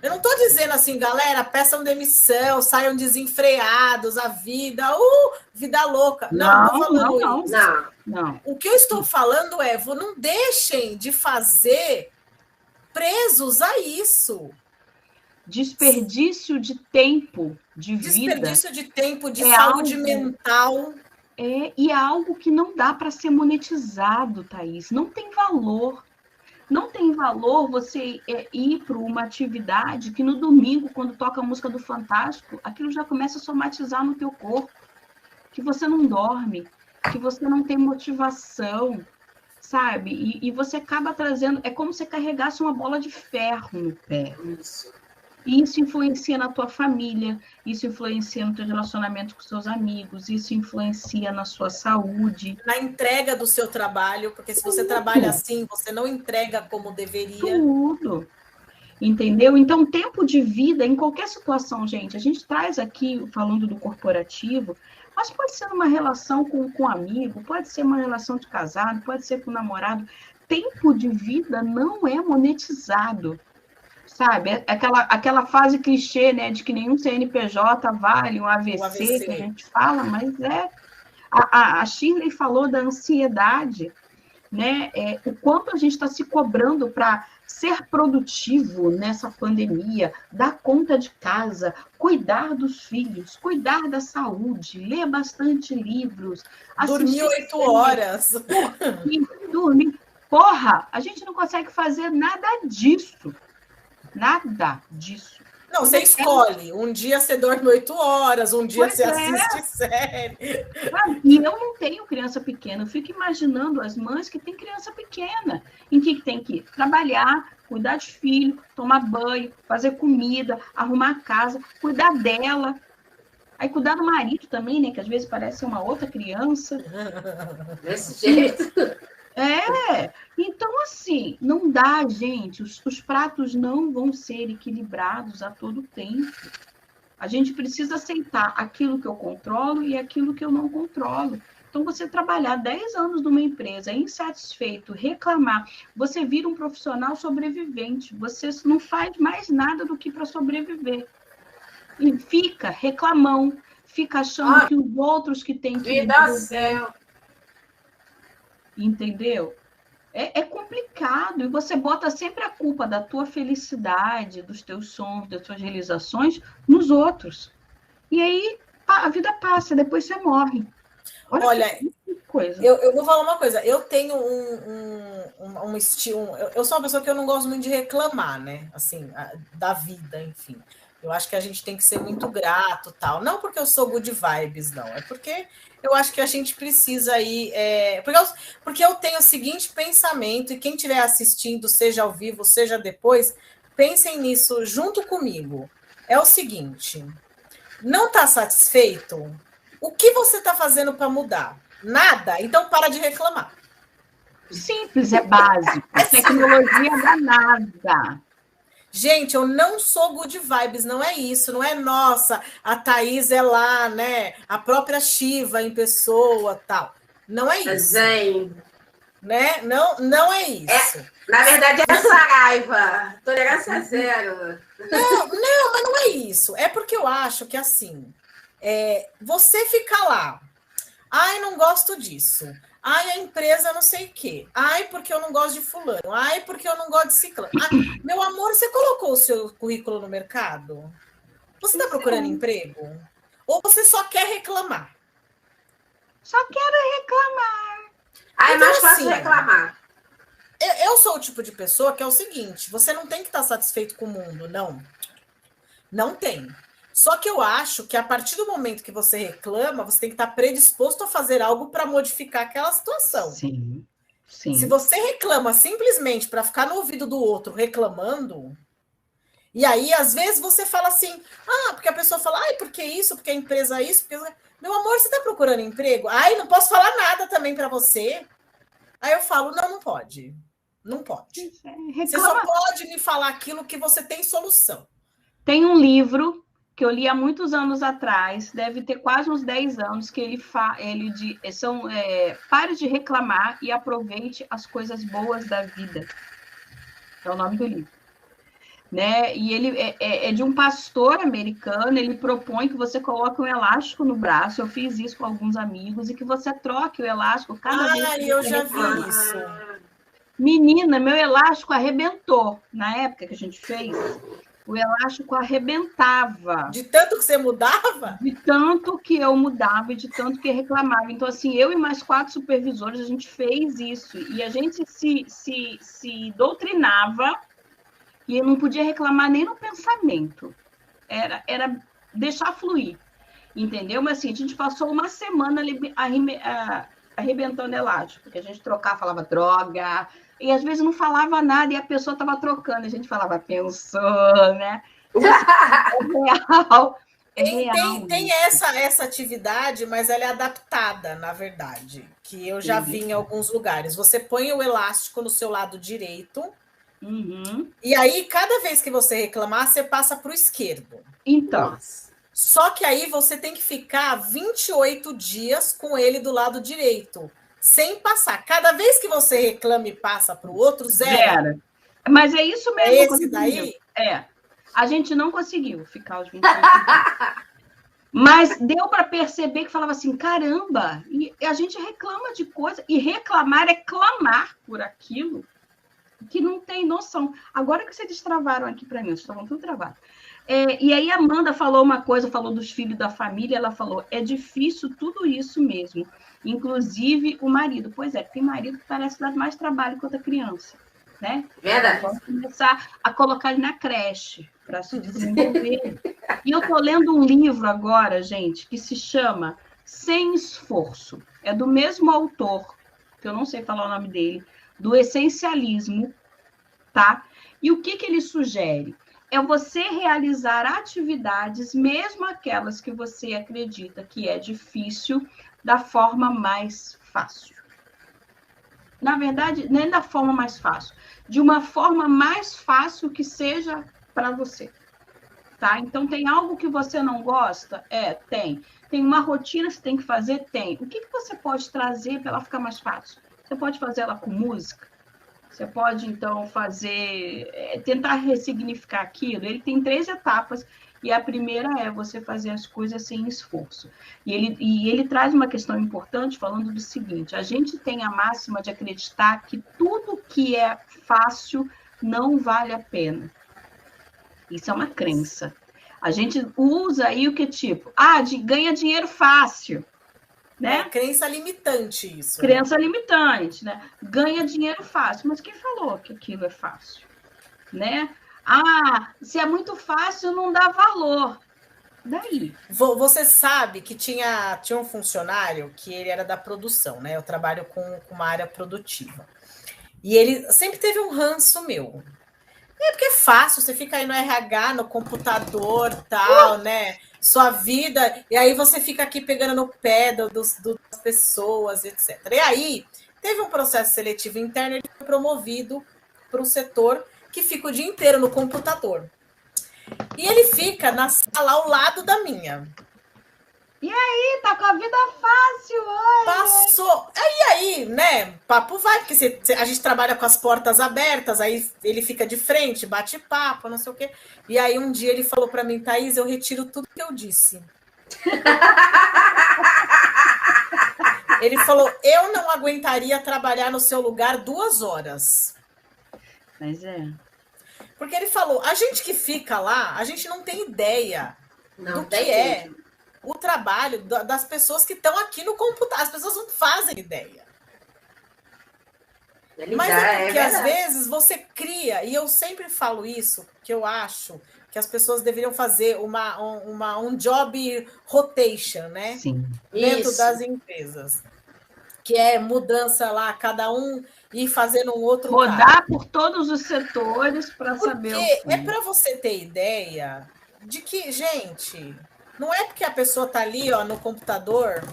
Eu não estou dizendo assim, galera, peçam demissão, saiam desenfreados, a vida, vida louca. Não estou falando isso. Não. O que eu estou falando é, não deixem de fazer presos a isso. Desperdício de tempo, de vida. Desperdício de tempo, de saúde mental. E é algo que não dá para ser monetizado, Thaís. Não tem valor. Não tem valor você ir para uma atividade que no domingo, quando toca a música do Fantástico, aquilo já começa a somatizar no teu corpo. Que você não dorme, que você não tem motivação, sabe? E você acaba trazendo... É como se carregasse uma bola de ferro no pé. E isso influencia na tua família, isso influencia no teu relacionamento com seus amigos, isso influencia na sua saúde. Na entrega do seu trabalho, porque se você trabalha assim, você não entrega como deveria. Tudo. Entendeu? Então, tempo de vida, em qualquer situação, gente, a gente traz aqui, falando do corporativo, mas pode ser uma relação com um amigo, pode ser uma relação de casado, pode ser com um namorado. Tempo de vida não é monetizado. Sabe, aquela fase clichê, né, de que nenhum CNPJ vale um AVC, que a gente fala, mas a Shirley falou da ansiedade, né, o quanto a gente está se cobrando para ser produtivo nessa pandemia, dar conta de casa, cuidar dos filhos, cuidar da saúde, ler bastante livros, dormir 8 horas, dormir. Porra, a gente não consegue fazer nada disso. Nada disso. Não, você escolhe. Um dia você dorme 8 horas, um dia você assiste série. E eu não tenho criança pequena. Eu fico imaginando as mães que têm criança pequena. Em que tem que trabalhar, cuidar de filho, tomar banho, fazer comida, arrumar a casa, cuidar dela. Aí cuidar do marido também, né? Que às vezes parece uma outra criança. Desse jeito. Então, assim, não dá, gente. Os pratos não vão ser equilibrados a todo tempo. A gente precisa aceitar aquilo que eu controlo e aquilo que eu não controlo. Então, você trabalhar 10 anos numa empresa insatisfeito, reclamar, você vira um profissional sobrevivente. Você não faz mais nada do que para sobreviver. E fica reclamão, fica achando que os outros que têm que... Vida céu. Entendeu? É complicado. E você bota sempre a culpa da tua felicidade, dos teus sonhos, das tuas realizações nos outros. E aí a vida passa, depois você morre. Olha que coisa. Eu vou falar uma coisa. Eu tenho um estilo... Eu sou uma pessoa que eu não gosto muito de reclamar, né? Assim, da vida, enfim. Eu acho que a gente tem que ser muito grato, tal. Não porque eu sou good vibes, não. É porque eu acho que a gente precisa ir... Porque eu tenho o seguinte pensamento, e quem estiver assistindo, seja ao vivo, seja depois, pensem nisso junto comigo. É o seguinte, não está satisfeito? O que você está fazendo para mudar? Nada? Então para de reclamar. Simples, é básico. A tecnologia não é nada. Gente, eu não sou good vibes, não é isso, não é nossa, a Thaís é lá, né? A própria Shiva em pessoa, tal. Não é isso. Né? Não é isso. Na verdade, é Saraiva. Tolerância zero. Não, mas não é isso. É porque eu acho que, assim, você fica lá. Ai, não gosto disso. Ai, a empresa não sei o quê. Ai, porque eu não gosto de fulano. Ai, porque eu não gosto de ciclano. Ai, meu amor, você colocou o seu currículo no mercado? Você está procurando emprego? Ou você só quer reclamar? Só quero reclamar. Ai, então, mais fácil reclamar. Eu sou o tipo de pessoa que é o seguinte, você não tem que estar satisfeito com o mundo, não. Não tem. Só que eu acho que a partir do momento que você reclama, você tem que estar predisposto a fazer algo para modificar aquela situação. Sim. Se você reclama simplesmente para ficar no ouvido do outro reclamando, e aí às vezes você fala assim, porque a pessoa fala, ai, por que isso? Porque a empresa é isso? Porque... Meu amor, você está procurando emprego? Ai, não posso falar nada também para você. Aí eu falo, não pode. Não pode. Você só pode me falar aquilo que você tem solução. Tem um livro que eu li há muitos anos atrás, deve ter quase uns 10 anos, que pare de reclamar e aproveite as coisas boas da vida. É o nome do livro. Né? E ele é de um pastor americano, ele propõe que você coloque um elástico no braço, eu fiz isso com alguns amigos, e que você troque o elástico cada vez que eu já vi isso. Menina, meu elástico arrebentou, na época que a gente fez. O elástico arrebentava. De tanto que você mudava? De tanto que eu mudava e de tanto que reclamava. Então, assim, eu e mais 4 supervisores, a gente fez isso. E a gente se doutrinava e não podia reclamar nem no pensamento. Era deixar fluir, entendeu? Mas, assim, a gente passou uma semana arrebentando elástico. Porque a gente trocava, falava droga... E às vezes não falava nada e a pessoa estava trocando. A gente falava, pensou, né? É real. Tem essa atividade, mas ela é adaptada, na verdade. Que eu já vi em alguns lugares. Você põe o elástico no seu lado direito. Uhum. E aí, cada vez que você reclamar, você passa para o esquerdo. Então. Nossa. Só que aí você tem que ficar 28 dias com ele do lado direito. Sem passar. Cada vez que você reclama e passa para o outro, zero. Mas é isso mesmo. Esse daí? A gente não conseguiu ficar os 28 dias. Mas deu para perceber que falava assim, caramba, e a gente reclama de coisa, e reclamar é clamar por aquilo que não tem noção. Agora que vocês destravaram aqui para mim, vocês estavam tudo travados. E aí a Amanda falou uma coisa, falou dos filhos da família, ela falou, é difícil tudo isso mesmo. Inclusive o marido. Pois é, tem marido que parece dar mais trabalho que outra criança. né? Verdade. Vamos começar a colocar ele na creche para se desenvolver. E eu estou lendo um livro agora, gente, que se chama Sem Esforço. É do mesmo autor, que eu não sei falar o nome dele, do Essencialismo, tá? E o que ele sugere? É você realizar atividades, mesmo aquelas que você acredita que é difícil, da forma mais fácil. Na verdade, nem da forma mais fácil, de uma forma mais fácil que seja para você. Tá? Então, tem algo que você não gosta? Tem. Tem uma rotina que você tem que fazer? Tem. O que você pode trazer para ela ficar mais fácil? Você pode fazer ela com música? Você pode, então, tentar ressignificar aquilo. Ele tem 3 etapas, e a primeira é você fazer as coisas sem esforço. E ele traz uma questão importante falando do seguinte: a gente tem a máxima de acreditar que tudo que é fácil não vale a pena. Isso é uma crença. A gente usa aí o que tipo, ganha dinheiro fácil. Né? É crença limitante isso. Crença limitante, né? Ganha dinheiro fácil. Mas quem falou que aquilo é fácil? Né? Se é muito fácil, não dá valor. Daí. Você sabe que tinha um funcionário que ele era da produção, né? Eu trabalho com uma área produtiva. E ele sempre teve um ranço meu. Porque é fácil, você fica aí no RH, no computador, tal, né? Sua vida, e aí você fica aqui pegando no pé das pessoas, etc. E aí, teve um processo seletivo interno, ele foi promovido para um setor que fica o dia inteiro no computador. E ele fica na sala ao lado da minha. E aí, tá com a vida fácil, olha. Passou. Aí, né? Papo vai, porque a gente trabalha com as portas abertas, aí ele fica de frente, bate papo, não sei o quê. E aí um dia ele falou para mim, Thaís, eu retiro tudo que eu disse. Ele falou, eu não aguentaria trabalhar no seu lugar 2 horas. Mas é. Porque ele falou, a gente que fica lá, a gente não tem ideia do que é o trabalho das pessoas que estão aqui no computador. As pessoas não fazem ideia. Mas é porque às vezes você cria, e eu sempre falo isso, que eu acho que as pessoas deveriam fazer um job rotation, né? Sim. Dentro das empresas. Que é mudança lá, cada um ir fazendo um outro rodar por todos os setores para saber. Porque é para você ter ideia de que, gente, não é porque a pessoa está ali, ó, no computador,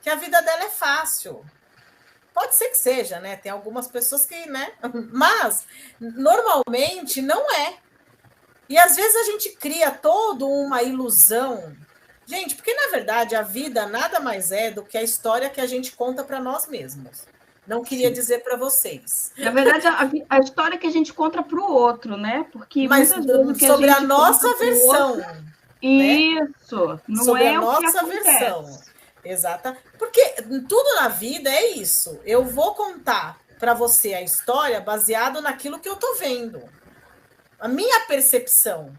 que a vida dela é fácil. Pode ser que seja, né? Tem algumas pessoas que, né? Mas, normalmente, não é. E, às vezes, a gente cria toda uma ilusão. Gente, porque, na verdade, a vida nada mais é do que a história que a gente conta para nós mesmos. Não queria dizer para vocês. Na verdade, a história que a gente conta para o outro, né? Porque mas sobre a nossa versão. Isso, né? Não sobre é a o que nossa versão. Exata. Porque tudo na vida é isso. Eu vou contar para você a história baseado naquilo que eu tô vendo. A minha percepção.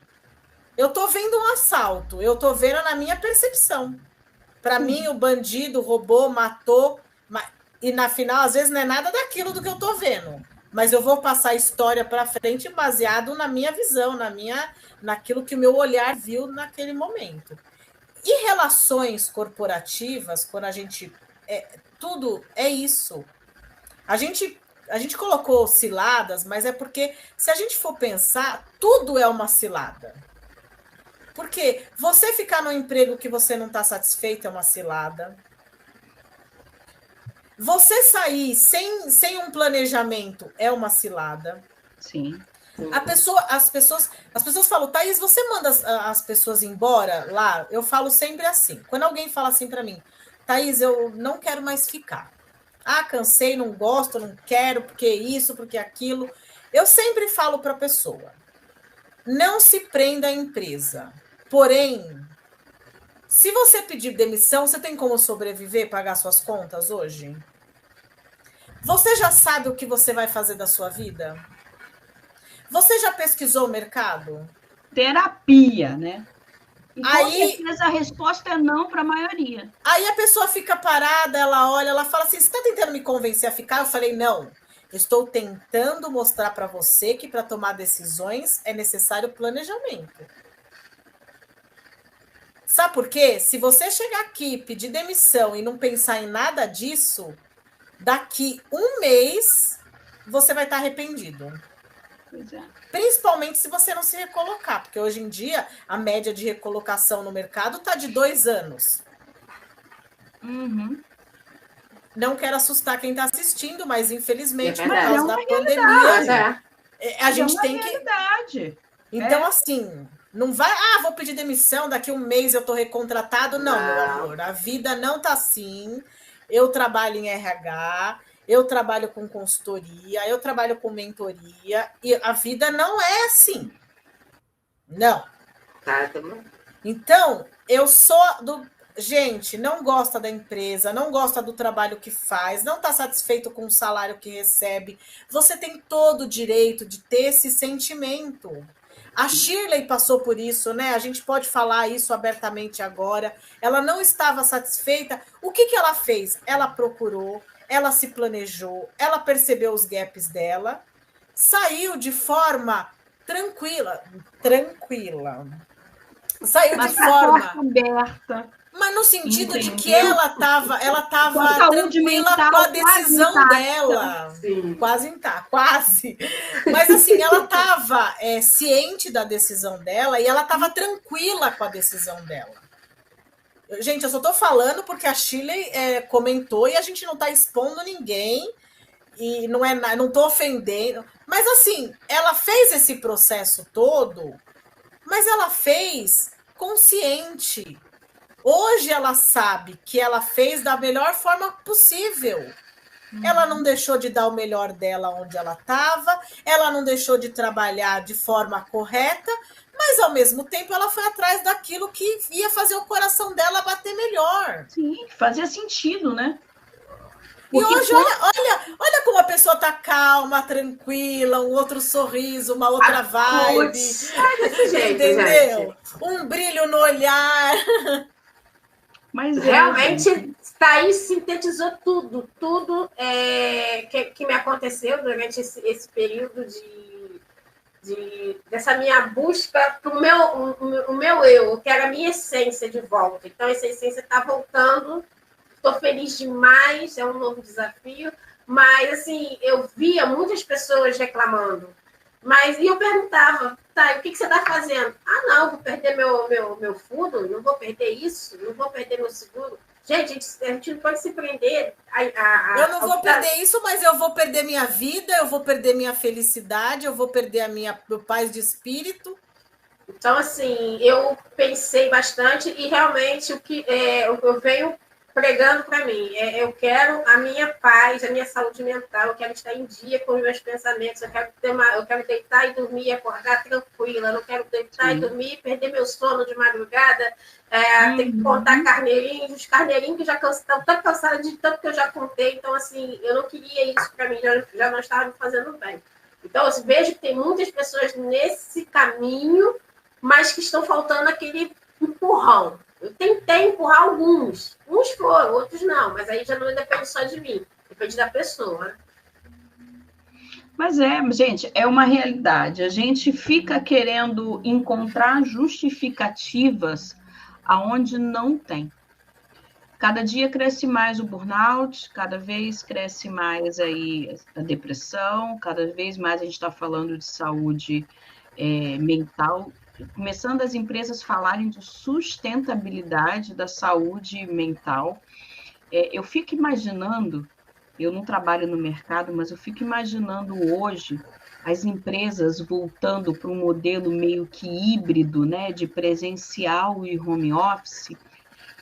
Eu tô vendo um assalto, eu tô vendo na minha percepção. Para mim, o bandido roubou, matou, e na final, às vezes, não é nada daquilo do que eu tô vendo. Mas eu vou passar a história para frente baseado na minha visão, naquilo que o meu olhar viu naquele momento. E relações corporativas, quando a gente... tudo é isso. A gente colocou ciladas, mas é porque, se a gente for pensar, tudo é uma cilada. Porque você ficar no emprego que você não está satisfeito é uma cilada. Você sair sem um planejamento é uma cilada. Sim. As pessoas falam, Thaís, você manda as pessoas embora lá? Eu falo sempre assim. Quando alguém fala assim para mim, Thaís, eu não quero mais ficar. Cansei, não gosto, não quero, porque isso, porque aquilo. Eu sempre falo para a pessoa, não se prenda à empresa. Porém, se você pedir demissão, você tem como sobreviver, pagar suas contas hoje? Você já sabe o que você vai fazer da sua vida? Você já pesquisou o mercado? Terapia, né? E aí, com certeza a resposta é não para a maioria. Aí a pessoa fica parada, ela olha, ela fala assim, você está tentando me convencer a ficar? Eu falei, não. Estou tentando mostrar para você que para tomar decisões é necessário planejamento. Sabe por quê? Se você chegar aqui, pedir demissão e não pensar em nada disso, daqui um mês você vai estar arrependido. Pois é. Principalmente se você não se recolocar, porque hoje em dia a média de recolocação no mercado está de 2 anos. Uhum. Não quero assustar quem está assistindo, mas infelizmente, por verdade. causa da pandemia, a gente tem que. Então, assim, não vai. Vou pedir demissão, daqui um mês eu estou recontratado. Não, meu amor, a vida não está assim. Eu trabalho em RH, eu trabalho com consultoria, eu trabalho com mentoria, e a vida não é assim. Não. Então, eu sou do. Gente, não gosta da empresa, não gosta do trabalho que faz, não está satisfeito com o salário que recebe. Você tem todo o direito de ter esse sentimento. A Shirley passou por isso, né? A gente pode falar isso abertamente agora. Ela não estava satisfeita. O que ela fez? Ela procurou, ela se planejou, ela percebeu os gaps dela, saiu de forma tranquila. Saiu mas de forma aberta. Mas no sentido de que ela estava tranquila com a decisão dela. Sim. Quase. Mas assim, ela estava ciente da decisão dela e ela estava tranquila com a decisão dela. Gente, eu só estou falando porque a Shirley comentou e a gente não está expondo ninguém e não estou ofendendo. Mas assim, ela fez esse processo todo, mas ela fez consciente. Hoje ela sabe que ela fez da melhor forma possível. Ela não deixou de dar o melhor dela onde ela estava, ela não deixou de trabalhar de forma correta, mas ao mesmo tempo ela foi atrás daquilo que ia fazer o coração dela bater melhor. Sim, fazia sentido, né? Porque hoje, olha como a pessoa tá calma, tranquila, um outro sorriso, uma outra vibe. Desse jeito, entendeu? gente. Um brilho no olhar. Mas realmente está aí, sintetizou tudo que me aconteceu durante esse período dessa minha busca para o meu eu, que era a minha essência de volta. Então, essa essência está voltando. Estou feliz demais, é um novo desafio. Mas, assim, eu via muitas pessoas reclamando. E eu perguntava, tá, o que você está fazendo? Não, vou perder meu fundo, não vou perder isso, não vou perder meu seguro. Gente, a gente não pode se prender. Eu não vou perder isso, mas eu vou perder minha vida, eu vou perder minha felicidade, eu vou perder meu paz de espírito. Então, assim, eu pensei bastante e realmente o que eu venho pregando para mim. Eu quero a minha paz, a minha saúde mental, eu quero estar em dia com os meus pensamentos, eu quero deitar e dormir e acordar tranquila, eu não quero deitar e dormir e perder meu sono de madrugada, ter que contar carneirinhos, os carneirinhos que já estão tão cansados de tanto que eu já contei, então assim, eu não queria isso para mim, já não estava me fazendo bem. Então eu vejo que tem muitas pessoas nesse caminho, mas que estão faltando aquele empurrão. Eu tentei empurrar alguns. Uns foram, outros não. Mas aí já não depende só de mim. Depende da pessoa. Mas gente, é uma realidade. A gente fica querendo encontrar justificativas aonde não tem. Cada dia cresce mais o burnout, cada vez cresce mais aí a depressão, cada vez mais a gente está falando de saúde mental, começando as empresas falarem de sustentabilidade da saúde mental. Eu fico imaginando, eu não trabalho no mercado, mas eu fico imaginando hoje as empresas voltando para um modelo meio que híbrido, né, de presencial e home office,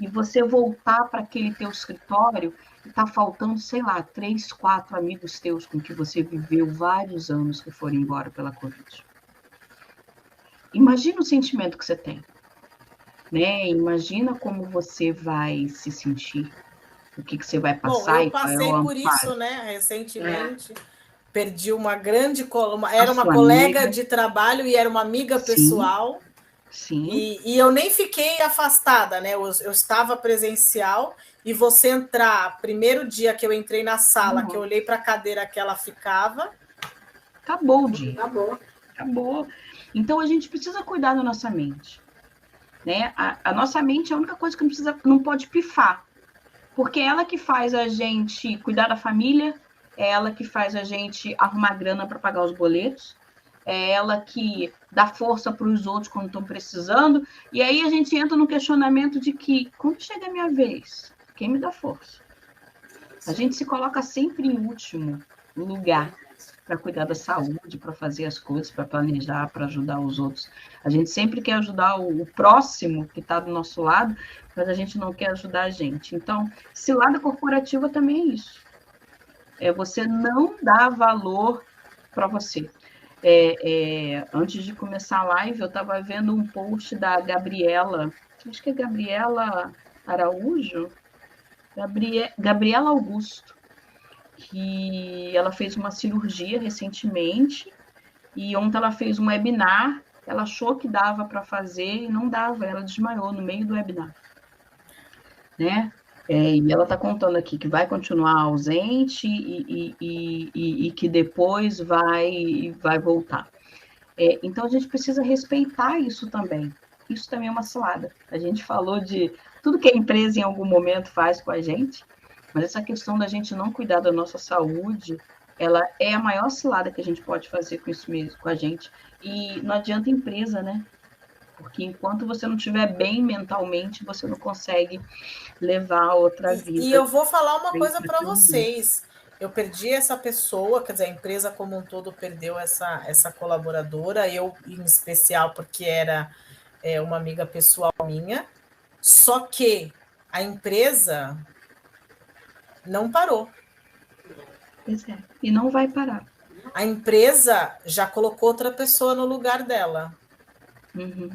e você voltar para aquele teu escritório e tá faltando, sei lá, 3, 4 amigos teus com que você viveu vários anos que foram embora pela Covid. Imagina o sentimento que você tem, né? Imagina como você vai se sentir, o que você vai passar. Bom, eu passei por isso, né? Recentemente, perdi uma grande... Era uma colega de trabalho e era uma amiga pessoal. Sim. E eu nem fiquei afastada, né? Eu estava presencial e você entrar, primeiro dia que eu entrei na sala, que eu olhei para a cadeira que ela ficava. Acabou o dia. Acabou. Então a gente precisa cuidar da nossa mente. Né? A nossa mente é a única coisa que não pode pifar. Porque é ela que faz a gente cuidar da família, é ela que faz a gente arrumar grana para pagar os boletos, é ela que dá força para os outros quando estão precisando, e aí a gente entra no questionamento de que, quando chega a minha vez, quem me dá força? A gente se coloca sempre em último lugar para cuidar da saúde, para fazer as coisas, para planejar, para ajudar os outros. A gente sempre quer ajudar o próximo que está do nosso lado, mas a gente não quer ajudar a gente. Então, cilada corporativa também é isso. É você não dar valor para você. Antes de começar a live, eu estava vendo um post da Gabriela, acho que é Gabriela Araújo, Gabriela Augusto, que ela fez uma cirurgia recentemente e ontem ela fez um webinar, ela achou que dava para fazer e não dava, ela desmaiou no meio do webinar, né? E ela está contando aqui que vai continuar ausente e que depois vai voltar. Então, a gente precisa respeitar isso também. Isso também é uma cilada. A gente falou de tudo que a empresa em algum momento faz com a gente, mas essa questão da gente não cuidar da nossa saúde, ela é a maior cilada que a gente pode fazer com isso mesmo, com a gente. E não adianta empresa, né? Porque enquanto você não estiver bem mentalmente, você não consegue levar a outra vida. E eu vou falar uma coisa para vocês. Eu perdi essa pessoa, quer dizer, a empresa como um todo perdeu essa colaboradora, eu em especial porque era uma amiga pessoal minha, só que a empresa não parou. E não vai parar. A empresa já colocou outra pessoa no lugar dela. Uhum.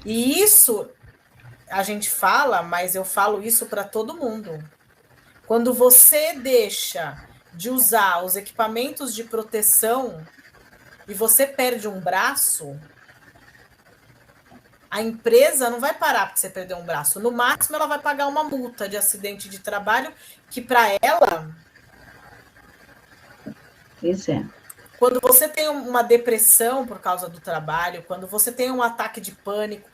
E isso a gente fala, mas eu falo isso para todo mundo. Quando você deixa de usar os equipamentos de proteção e você perde um braço, a empresa não vai parar porque você perdeu um braço. No máximo, ela vai pagar uma multa de acidente de trabalho, que para ela... Pois é. Quando você tem uma depressão por causa do trabalho, quando você tem um ataque de pânico,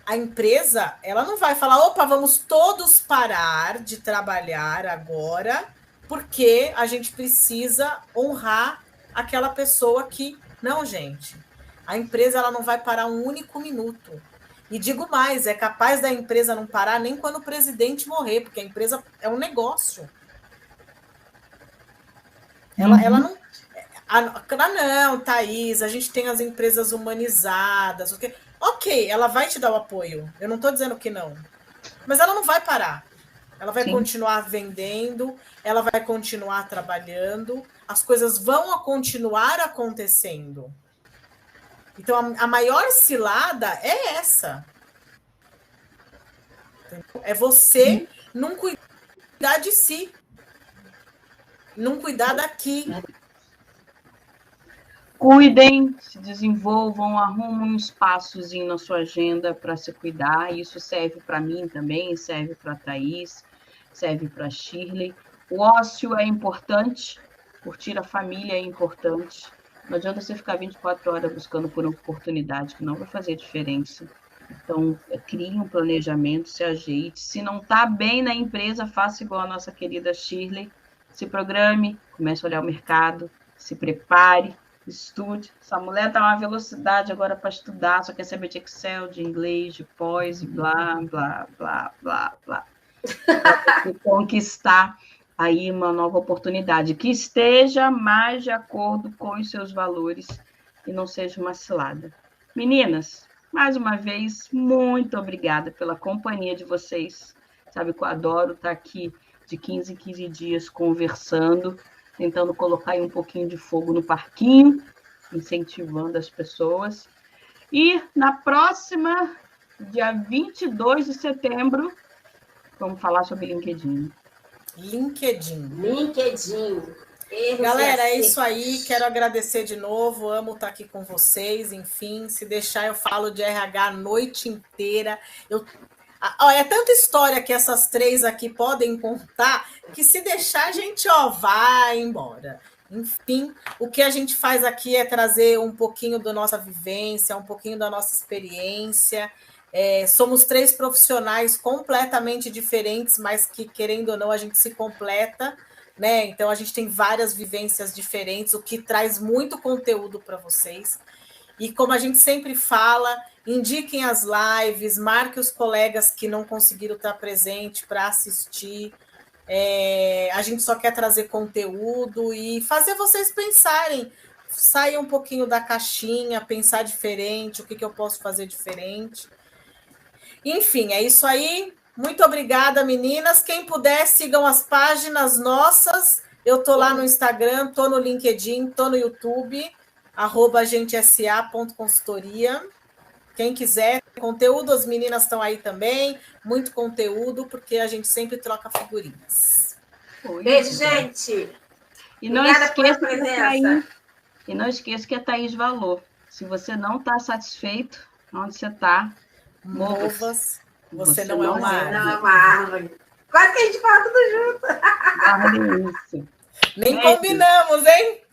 a empresa, ela não vai falar, opa, vamos todos parar de trabalhar agora, porque a gente precisa honrar aquela pessoa que... Não, gente. A empresa, ela não vai parar um único minuto. E digo mais, é capaz da empresa não parar nem quando o presidente morrer, porque a empresa é um negócio. Ela não... não, Thaís, a gente tem as empresas humanizadas, ok, ela vai te dar o apoio, eu não estou dizendo que não, mas ela não vai parar, ela vai continuar vendendo, ela vai continuar trabalhando, as coisas vão continuar acontecendo. Então, a maior cilada é essa. É você não cuidar de si, não cuidar daqui. Cuidem, se desenvolvam, arrumem um espaçozinho na sua agenda para se cuidar. Isso serve para mim também, serve para a Thaís, serve para a Shirley. O ócio é importante, curtir a família é importante. Não adianta você ficar 24 horas buscando por uma oportunidade, que não vai fazer diferença. Então, crie um planejamento, se ajeite. Se não está bem na empresa, faça igual a nossa querida Shirley. Se programe, comece a olhar o mercado, se prepare, estude. Essa mulher está uma velocidade agora para estudar, só quer saber de Excel, de inglês, de pós, blá, blá, blá, blá, blá. Para conquistar aí uma nova oportunidade, que esteja mais de acordo com os seus valores e não seja uma cilada. Meninas, mais uma vez, muito obrigada pela companhia de vocês. Sabe que eu adoro estar aqui de 15 em 15 dias conversando, tentando colocar aí um pouquinho de fogo no parquinho, incentivando as pessoas. E na próxima, dia 22 de setembro, vamos falar sobre LinkedIn. LinkedIn. Galera, é isso aí. Quero agradecer de novo. Amo estar aqui com vocês. Enfim, se deixar, eu falo de RH a noite inteira. É tanta história que essas três aqui podem contar que se deixar, a gente vai embora. Enfim, o que a gente faz aqui é trazer um pouquinho da nossa vivência, um pouquinho da nossa experiência. Somos três profissionais completamente diferentes, mas que, querendo ou não, a gente se completa, né? Então, a gente tem várias vivências diferentes, o que traz muito conteúdo para vocês. E como a gente sempre fala, indiquem as lives, marque os colegas que não conseguiram estar presente para assistir. A gente só quer trazer conteúdo e fazer vocês pensarem, sair um pouquinho da caixinha, pensar diferente, o que eu posso fazer diferente. Enfim, é isso aí. Muito obrigada, meninas. Quem puder, sigam as páginas nossas. Eu estou lá no Instagram, estou no LinkedIn, estou no YouTube, @agentesa.consultoria. Quem quiser conteúdo, as meninas estão aí também. Muito conteúdo, porque a gente sempre troca figurinhas. Beijo, gente. E não esqueça que a Thaís Valor. Se você não está satisfeito onde você está, mova-se. Você não é uma árvore. Não é uma árvore. Quase que a gente fala tudo junto. Guarda isso. Nem combinamos, hein?